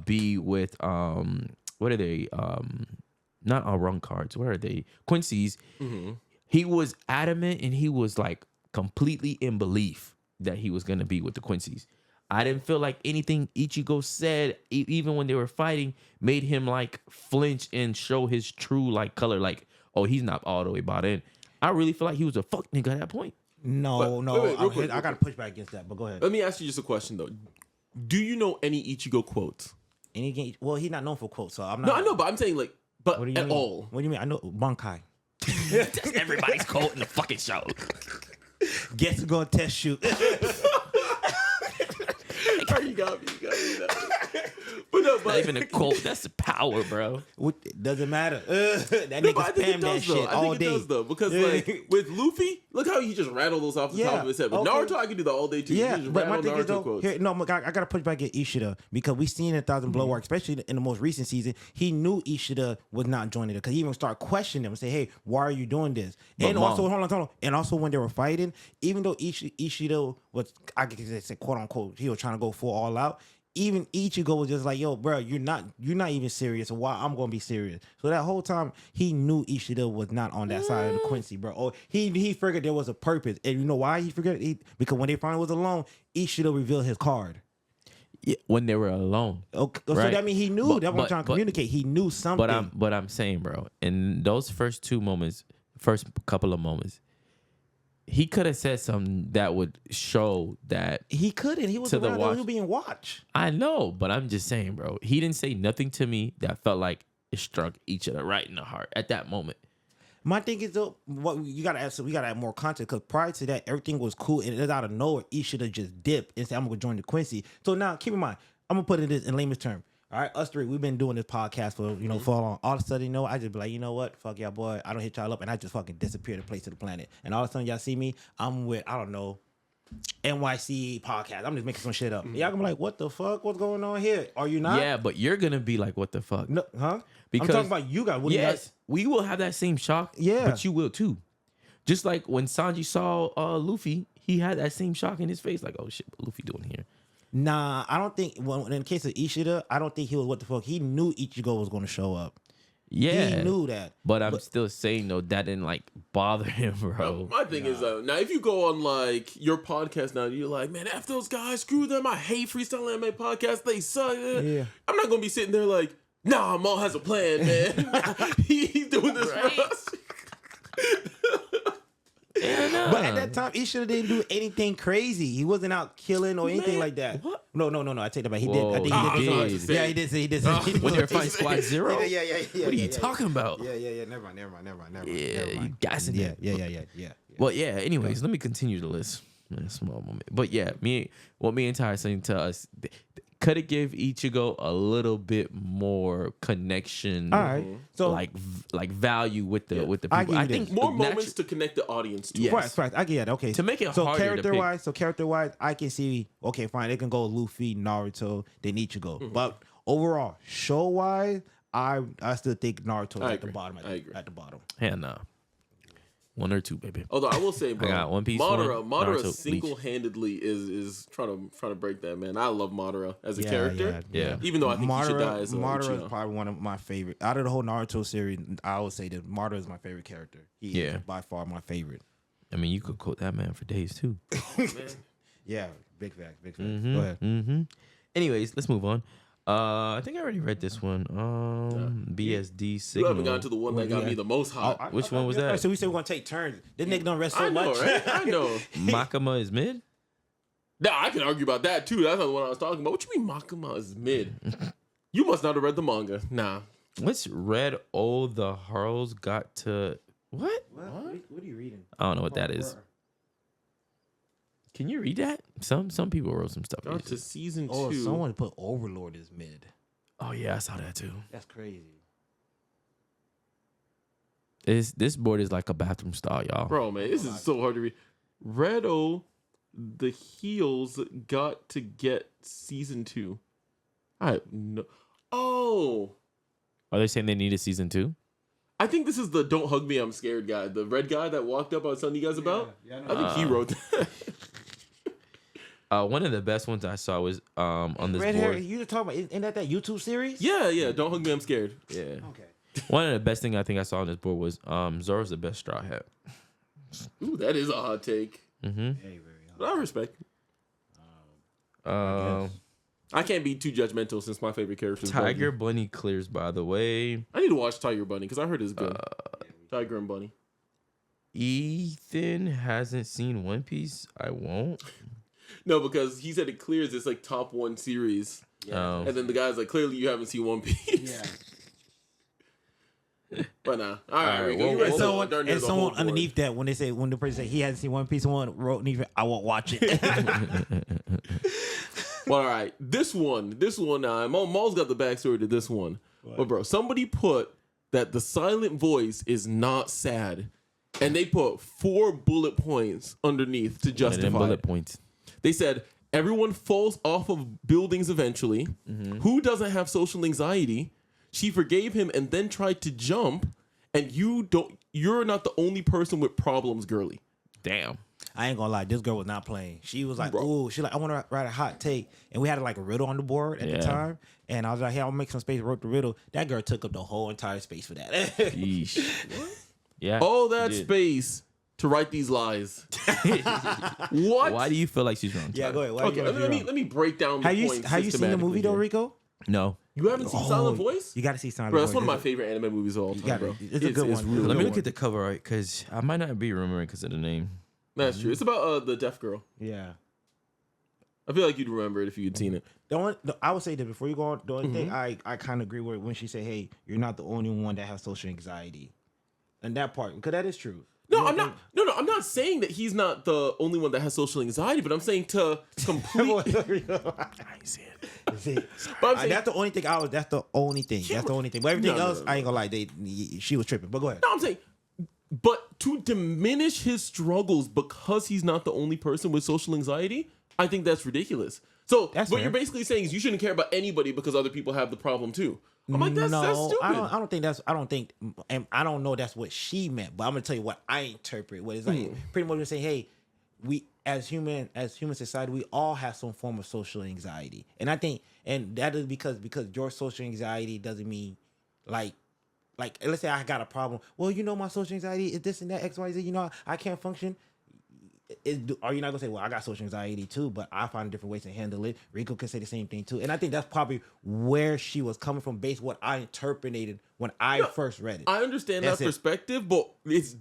be with what are they not our run cards, what are they, Quincy's. He was adamant and he was like completely in belief that he was gonna be with the Quincy's. I didn't feel like anything Ichigo said, even when they were fighting, made him like flinch and show his true like color. Like, oh, he's not all the way bought in. I really feel like he was a fuck nigga at that point. No. wait, real quick, I got to push back against that, but go ahead. Let me ask you just a question though. Do you know any Ichigo quotes? Any game? Well, he's not known for quotes, so I'm not. No, I know, but I'm saying like, but What do you at mean? all. What do you mean? I know Bankai. That's everybody's quote in the fucking show. Guess who's gonna test shoot? You got me. But no, Not but even a quote. That's the power, bro. It doesn't matter. That no, nigga but I think it spam that does though. shit I all think it day. does though because like with Luffy, look how he just rattled those off the top of his head. But okay. Naruto, I can do that all day too. Yeah, He just but my rattle thing is Naruto though, quotes. here, no, I gotta push back at Ishida because we seen in 1,000 Blow Arc, especially in the most recent season, he knew Ishida was not joining it because he even started questioning him and say, "Hey, why are you doing this?" But and Mom- also, hold on, and also when they were fighting, even though Ishida was, I guess say quote unquote, he was trying to go full all out. Even Ichigo was just like, "Yo, bro, you're not even serious. So why I'm gonna be serious?" So that whole time, he knew Ishida was not on that side of the Quincy, bro. Oh, he figured there was a purpose, and you know why he figured it? Because when they finally was alone, Ishida revealed his card. Yeah, when they were alone. Okay, so Right. that means he knew. But- That's what I'm but- trying to but- communicate. He knew something. But I'm saying, bro, in those first couple of moments, he could have said something that would show that. he couldn't. He was To the around. watch- He was being watched. I know, but I'm just saying, bro. He didn't say nothing to me that felt like it struck each other right in the heart at that moment. My thing is though, what you gotta add. So we gotta add more content because prior to that, everything was cool, and out of nowhere, Ishida just dipped and said, "I'm gonna join the Quincy." So now, keep in mind, I'm gonna put it in layman's term. All right, us three, we've been doing this podcast for for long. All of a sudden, I just be like, you know what, fuck y'all, boy. I don't hit y'all up, and I just fucking disappear to place to the planet. And all of a sudden, y'all see me, I'm with NYC podcast. I'm just making some shit up. Y'all gonna be like, what the fuck? What's going on here? Are you not? Yeah, but you're gonna be like, what the fuck? No, huh? Because- I'm talking about you guys. What do you Yes, guys? we will have that same shock. Yeah. but you will too. Just like when Sanji saw Luffy, he had that same shock in his face, like, oh shit, what Luffy doing here? Nah, I don't think. Well, in the case of Ishida, I don't think he was what the fuck. He knew Ichigo was going to show up. Yeah, He knew that. But I'm still saying though that didn't like bother him, bro. My thing is now if you go on like your podcast now, you're like, man, F those guys, screw them. I hate freestyle anime podcasts. They suck. Yeah. I'm not gonna be sitting there like, nah, Maul has a plan, man. He's doing this Right? for us. But at that time, Ishida didn't do anything crazy. He wasn't out killing or anything Man, like that. what? No. I take that back. He Whoa, did. I think he he did. did. something. Yeah, he did. He did. When they were fighting Squad Zero, Yeah. what are you talking about? Yeah. Never mind. Yeah, you gassing it. Yeah. Well, yeah. Anyways, let me continue the list. In a small moment, but yeah, what me and Ty are saying to us, could it give Ichigo a little bit more connection? All right. So like value with the people. I give you I this. think More natu- moments to connect the audience to. Yes. Right. I get it. Okay. To make it so harder to pick. character wise, I can see. Okay, fine. They can go Luffy, Naruto, then Ichigo. But overall, show wise, I still think Naruto is I at the agree. bottom. I agree. At the bottom. Hell no. One or two, baby. Although I will say, bro, I got One Piece, Madara one, Naruto, Bleach. single-handedly is trying to break that, man. I love Madara as a Yeah, character. yeah. Even though I think he should die as a Madara is Uchiha. probably one of my favorite. Out of the whole Naruto series, I would say that Madara is my favorite character. He Yeah. is by far my favorite. I mean, you could quote that man for days too. Yeah, big facts. Big facts. Go ahead. Mm-hmm. Anyways, let's move on. I think I already read this one. BSD You Signal. haven't gotten to the one that got me the most hot. Which one was that? So we said we're gonna take turns. This nigga don't rest so I know, much. right? I know. Makima is mid. Now I can argue about that too. That's not the one I was talking about. What you mean Makima is mid? You must not have read the manga. Nah. What's Red O the Harls got to what? What are you reading? I don't know what that is. Can you read that? Some people wrote some stuff. Got to season 2. Oh, someone put Overlord as mid. Oh yeah, I saw that too. That's crazy. This board is like a bathroom stall, y'all. Bro, man, this is so hard to read. Red O, the heels got to get season 2. I know. Oh, Are they saying they need a season 2? I think this is the "Don't Hug Me, I'm Scared" guy, the red guy that walked up. I was telling you guys about. I think he wrote that. One of the best ones I saw was on this Red board. hair. You just talking about? Isn't that YouTube series? Yeah. "Don't Hug Me, I'm Scared." Yeah. Okay. One of the best thing I think I saw on this board was Zoro's the best straw hat. Ooh, that is a hot take. Mm-hmm. Very, very hard. But I respect. I can't be too judgmental since my favorite character is Tiger Buggy. Bunny clears, by the way. I need to watch Tiger Bunny because I heard it's good. Tiger and Bunny. Ethan hasn't seen One Piece. I won't. No, because he said it clears. It's like top 1 series, Oh. and then the guy's like, clearly you haven't seen One Piece. But nah. All right, Rico, you read Someone, darn near and the someone whole board. underneath that when the person said he hasn't seen One Piece, someone wrote, "I won't watch it." Well, all right, this one, Maul's got the backstory to this one. But bro, somebody put that the silent voice is not sad, and they put 4 bullet points underneath to justify bullet it. points. They said everyone falls off of buildings eventually. Who doesn't have social anxiety? She forgave him and then tried to jump, and you're not the only person with problems, girly. Damn. I ain't gonna lie, this girl was not playing. She was like, Bro. "Ooh," she like, "I want to write a hot take," and we had like a riddle on the board at the time. And I was like, "Hey, I'll make some space." Wrote the riddle. That girl took up the whole entire space for that. Yeesh. Yeah. All that she did. space to write these lies. What? Why do you feel like she's wrong? Yeah, go ahead. Why Okay, let me break down the Have you points. have you seen the movie though, systematically here. Rico? No. You haven't seen Silent Voice? You got to see Silent Bro, Voice. that's one of my favorite anime movies of all time, bro. It's a good one. really Let me good. look at the cover art because I might not be remembering because of the name. That's true. It's about the deaf girl. Yeah. I feel like you'd remember it if you'd seen it. I would say that before you go on, the only thing I kind of agree with when she said, "Hey, you're not the only one that has social anxiety," and that part because that is true. No, I'm not. No, I'm not saying that he's not the only one that has social anxiety, but I'm saying to complete. I ain't see it. See, But I'm saying, that's the only thing. That's the only thing. That's the only thing. But everything No, else, I ain't gonna lie. She was tripping. But go ahead. no, I'm saying, but to diminish his struggles because he's not the only person with social anxiety, I think that's ridiculous. So That's what fair. you're basically saying is you shouldn't care about anybody because other people have the problem too. I'm like, that's stupid. I don't think that's. I don't think, and I don't know that's what she meant. But I'm gonna tell you what I interpret. What it's like. Pretty much saying, hey, we as human society, we all have some form of social anxiety, and I think, and that is because your social anxiety doesn't mean like let's say I got a problem. Well, my social anxiety is this and that X Y Z. I can't function. Are you not gonna say, well, I got social anxiety too, but I find different ways to handle it? Rico can say the same thing too, and I think that's probably where she was coming from, based on what I interpreted when I first read it. I understand That's that it. perspective, but it's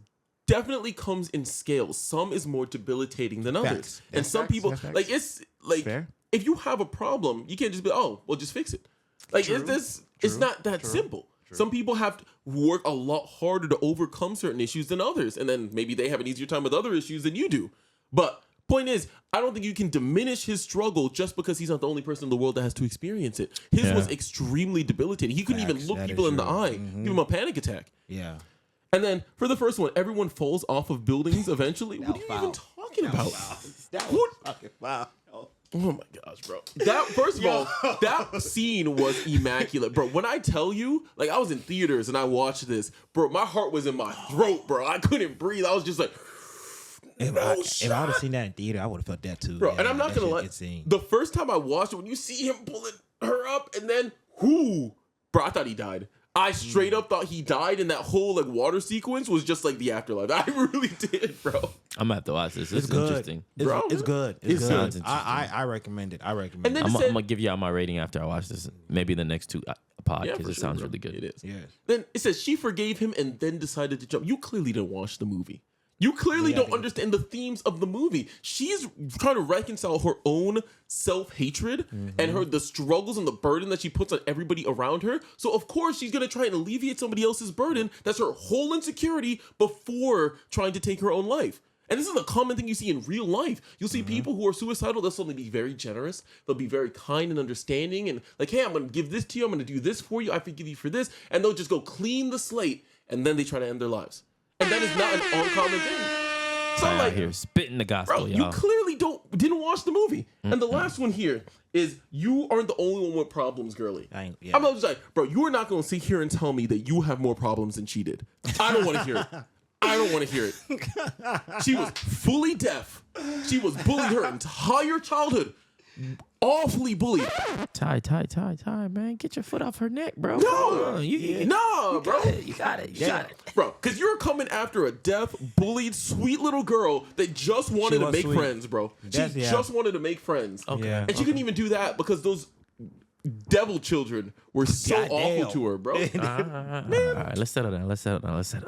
definitely comes in scales. Some is more debilitating than others, Facts. and some people That's facts. like it's like Fair. if you have a problem, you can't just be just fix it. Like it's not that simple. Some people have to work a lot harder to overcome certain issues than others, and then maybe they have an easier time with other issues than you do. But point is, I don't think you can diminish his struggle just because he's not the only person in the world that has to experience it. His was extremely debilitating. He couldn't even Facts. look That is people in the true. eye, give him a panic attack. Yeah. And then for the first one, everyone falls off of buildings eventually. What are you even talking about? Wow. Oh my gosh, bro. That first of all, that scene was immaculate, bro. When I tell you, like I was in theaters and I watched this, bro, my heart was in my throat, bro. I couldn't breathe. I was just like, If I would have seen that in theater, I would have felt that too. bro. Yeah, And I'm not that gonna shit lie. insane. The first time I watched it, when you see him pulling her up, and then whoo, bro, I thought he died. I straight up thought he died, and that whole like water sequence was just like the afterlife. I really did, bro. I'm gonna have to watch this. This is good. interesting. Bro, It's good. it It's sounds good. interesting. I recommend it. I recommend And then it. I'm it said, gonna give you out my rating after I watch this. Maybe the next 2 pod yeah, because for it sure, sounds bro. really good. It is. Yes. Then it says she forgave him and then decided to jump. You clearly didn't watch the movie. You clearly don't understand the themes of the movie. She's trying to reconcile her own self-hatred and the struggles and the burden that she puts on everybody around her. So of course she's gonna try and alleviate somebody else's burden. That's her whole insecurity before trying to take her own life. And this is a common thing you see in real life. You'll see people who are suicidal, they'll suddenly be very generous. They'll be very kind and understanding and like, hey, I'm gonna give this to you. I'm gonna do this for you. I forgive you for this. And they'll just go clean the slate and then they try to end their lives. And that is not an uncommon thing. So I'm Out like, here spitting the gospel, bro, y'all. you clearly didn't watch the movie. And the last one here is you aren't the only one with problems, girly. Yeah. I'm just like, bro, you are not going to sit here and tell me that you have more problems than she did. I don't want to hear it. I don't want to hear it. She was fully deaf. She was bullied her entire childhood. Awfully bullied. Ty, man. Get your foot off her neck, bro. No, bro. You got it. Bro, because you're coming after a deaf, bullied, sweet little girl that just wanted to was make sweet. friends, bro. She just wanted to make friends. Okay. Yeah. And she couldn't even do that because those devil children were so Goddamn. awful to her, bro. All right, let's settle down.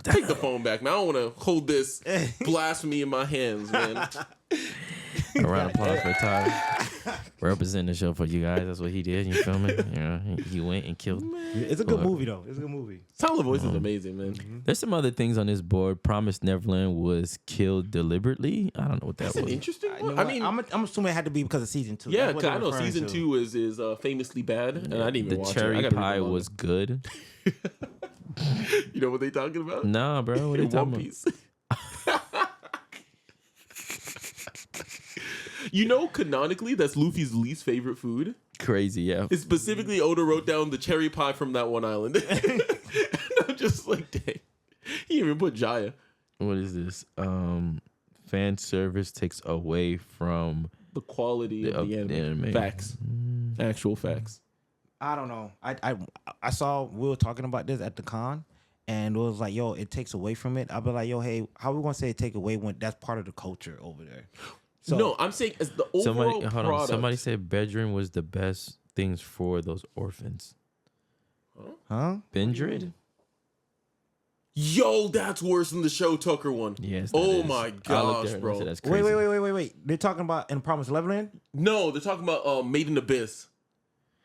Take the phone back, man. I don't want to hold this blasphemy in my hands, man. A round of applause for Ty. Representing the show for you guys. That's what he did. You feel me? Yeah, he went and killed. It's a good movie though. It's a good movie. Tyler Voice is amazing, man. There's some other things on this board. Promised Neverland was killed deliberately. I don't know what that That's an was. interesting You know one. I what? mean, I'm assuming it had to be because of season 2. yeah, That's what because I they're know referring season to. 2 is famously bad, and I didn't even The watch cherry it. I gotta pie read the was good. manga. You know what they talking about? Nah, bro. What are you In talking One about? Piece. You know, canonically, that's Luffy's least favorite food. Crazy, yeah. It's specifically Oda wrote down the cherry pie from that one island. And I'm just like, dang. He even put Jaya. What is this? Fan service takes away from The quality of the anime. Facts. Actual facts. I don't know. I saw we were talking about this at the con, and it was like, yo, it takes away from it. I'll be like, yo, hey, how we gonna say it take away when that's part of the culture over there? So, No, I'm saying as the overall product. Somebody said bedroom was the best things for those orphans. huh? Bendrid? Yo, that's worse than the Show Tucker one. Yes. Oh my gosh, bro. That's crazy. Wait. They're talking about in Promised Neverland? No, they're talking about Made in Abyss.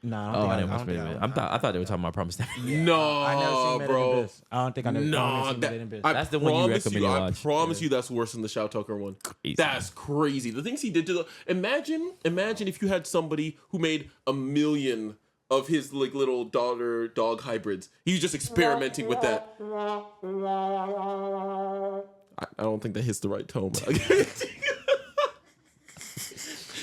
Nah, Oh, I didn't watch Bendrid. I thought they were talking about Promised Neverland. No, I never seen Made in bro. Abyss. I don't think I never Nah, seen Made in Abyss. That's the one you recommend you I watch. promise you that's worse than the Shao Tucker one. Crazy. That's crazy. The things he did to the imagine if you had somebody who made 1 million of his like little daughter dog hybrids. He's just experimenting with that. I don't think that hits the right tone. But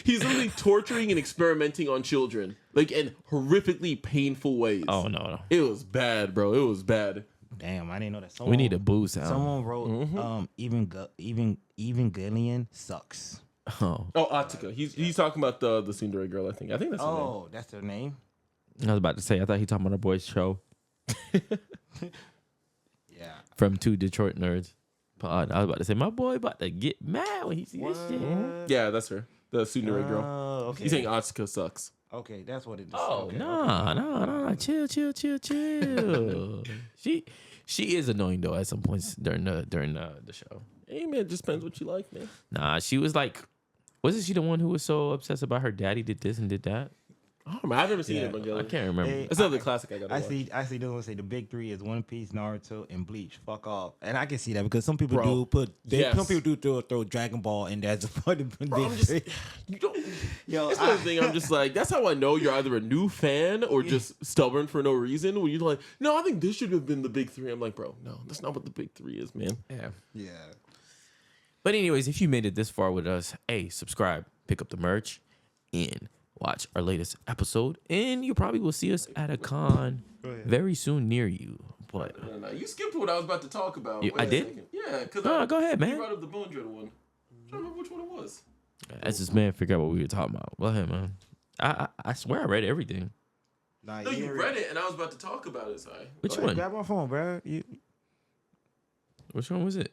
he's literally torturing and experimenting on children, like in horrifically painful ways. Oh, no. It was bad, bro. It was bad. Damn, I didn't know that. We need a boo sound. Someone wrote even Gillian sucks. Oh, Oh, Attika. He's talking about the tsundere girl. I think that's her name. Oh, that's their name. I was about to say, I thought he talking about a boy's show Yeah. from 2 Detroit nerds. Pod. I was about to say, my boy about to get mad when he see this shit. Yeah, that's her. The tsundere girl. Okay. He's saying Atsuka sucks. Okay, that's what it is. Oh, Okay, nah. Chill. She is annoying though at some points during the show. Hey man, it just depends what you like, man. Nah, she was like, wasn't she the one who was so obsessed about her daddy did this and did that? Oh man, I've never seen it, I Evangelion. can't remember. Hey, It's another classic I gotta I watch. see this one say the big 3 is One Piece, Naruto, and Bleach. Fuck off. And I can see that because some people Bro, do put yes. some people do throw Dragon Ball in there as a part of the Bro, big I'm just, 3. you don't. Yo, That's another thing. I'm just like, that's how I know you're either a new fan or just stubborn for no reason. When you're like, no, I think this should have been the big 3. I'm like, bro, no, that's not what the big 3 is, man. yeah. But anyways, if you made it this far with us, hey, subscribe, pick up the merch, and watch our latest episode. And you probably will see us at a con very soon near you. But No, you skipped what I was about to talk about. You- Wait I a did? second. Yeah, because No, go ahead, man. You brought up the Bone Dread one. I don't remember which one it was. as this man figure out what we were talking about. Go ahead, man. I swear I read everything. Nah, No, you read it, and I was about to talk about it. Sorry. Which Go ahead, one? grab my phone, bro. Which one was it?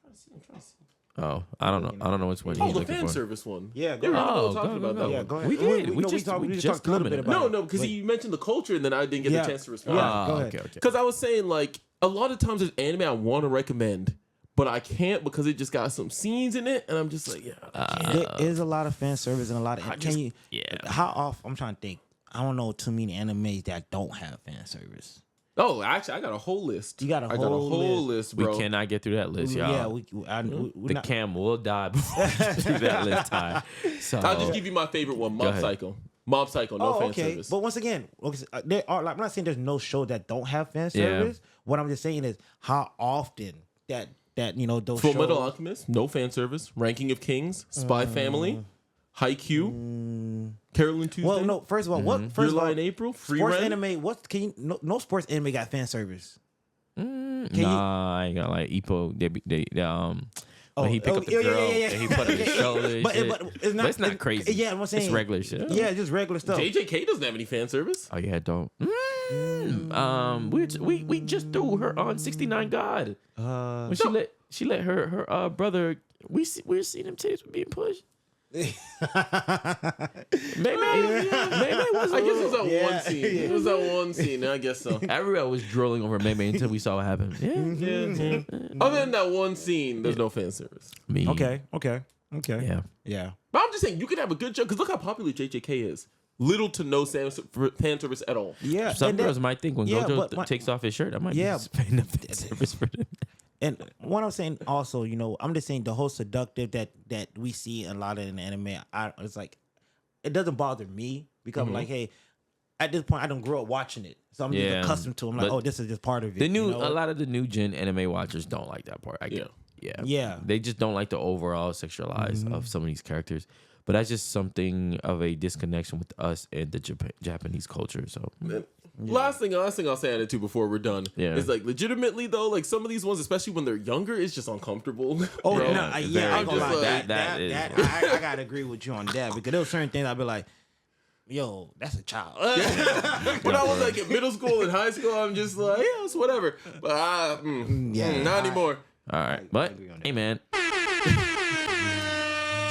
I'm trying to see. Oh, I don't know. I don't know which one Oh, you're the looking fan for. service one. Yeah, They were go in the middle of go, talking go, about go. that Yeah, one. go ahead. We did. No, We just talked a little commented bit on about it. it. No, because But- you mentioned the culture, and then I didn't get Yeah. the chance to respond. Yeah. Go ahead. Okay. Because I was saying, like, a lot of times there's anime I want to recommend, but I can't because it just got some scenes in it, and I'm just like, There is a lot of fan service and a lot of. Yeah. How off? I'm trying to think. I don't know too many animes that don't have fan service. Oh, actually, I got a whole list. You got a I got a whole whole list, We bro. cannot get through that list, y'all. Yeah, we're The not. cam will die before we get through that list, Ty. So I'll just give you my favorite one, Mob ahead. Psycho. Mob Psycho, no fan Okay. service. But once again, there are. Like, I'm not saying there's no show that don't have fan Yeah. service. What I'm just saying is how often that those Full shows. Metal Alchemist, no fan service. Ranking of Kings, Spy Family, Haikyuu, Carolyn Tuesday. Well, no. First of all, what? Your First of all, Lie in April, Free sports Rent. anime. What can you? No sports anime got fan service. nah, I ain't got like Epo. When he pick up the yeah, girl yeah. and he put her in his shoulder. and But shit. it's not crazy. Yeah, I'm saying It's regular shit. Yeah, just regular stuff. JJK doesn't have any fan service. Oh yeah, don't. We just threw her on 69 God. When she let her brother. We're seeing them titties being pushed. Maybe was. I guess it was that Yeah. one scene. It was that one scene. I guess so. Everyone was drooling over Meme until we saw what happened. Yeah. Other than that one scene, there's no fan service. Me. Okay. Yeah. But I'm just saying, you could have a good show because look how popular JJK is. Little to no fan service at all. Yeah. Some and that- girls might think when yeah, Gojo but takes off his shirt, I might Yeah. be paying enough fan service for them. And what I'm saying also, I'm just saying the whole seductive that we see a lot in the anime, it's like, it doesn't bother me because I'm like, hey, at this point, I don't grow up watching it. So I'm just Yeah. accustomed to it. I'm like, But oh, this is just part of it. The new, a lot of the new gen anime watchers don't like that part. I get. Yeah. Yeah. They just don't like the overall sexualize of some of these characters. But that's just something of a disconnection with us and the Japanese culture. So Last thing I'll say on it too before we're done is like legitimately though, like some of these ones, especially when they're younger, it's just uncomfortable. Oh, Bro. no, I ain't gonna lie. like, that is- I gotta agree with you on that because there were certain things I'd be like, yo, that's a child. When I was like in middle school and high school, I'm just like, yeah, it's whatever. But not anymore. all right. But agree on that. hey, man.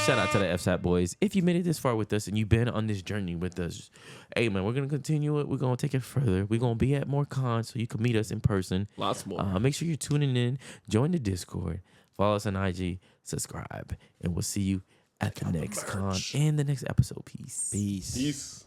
Shout out to the FSAT boys. If you made it this far with us and you've been on this journey with us, hey, man, we're going to continue it. We're going to take it further. We're going to be at more cons so you can meet us in person. Lots more. Make sure you're tuning in. Join the Discord. Follow us on IG. Subscribe. And we'll see you at the next con and the next episode. Peace. Peace. Peace.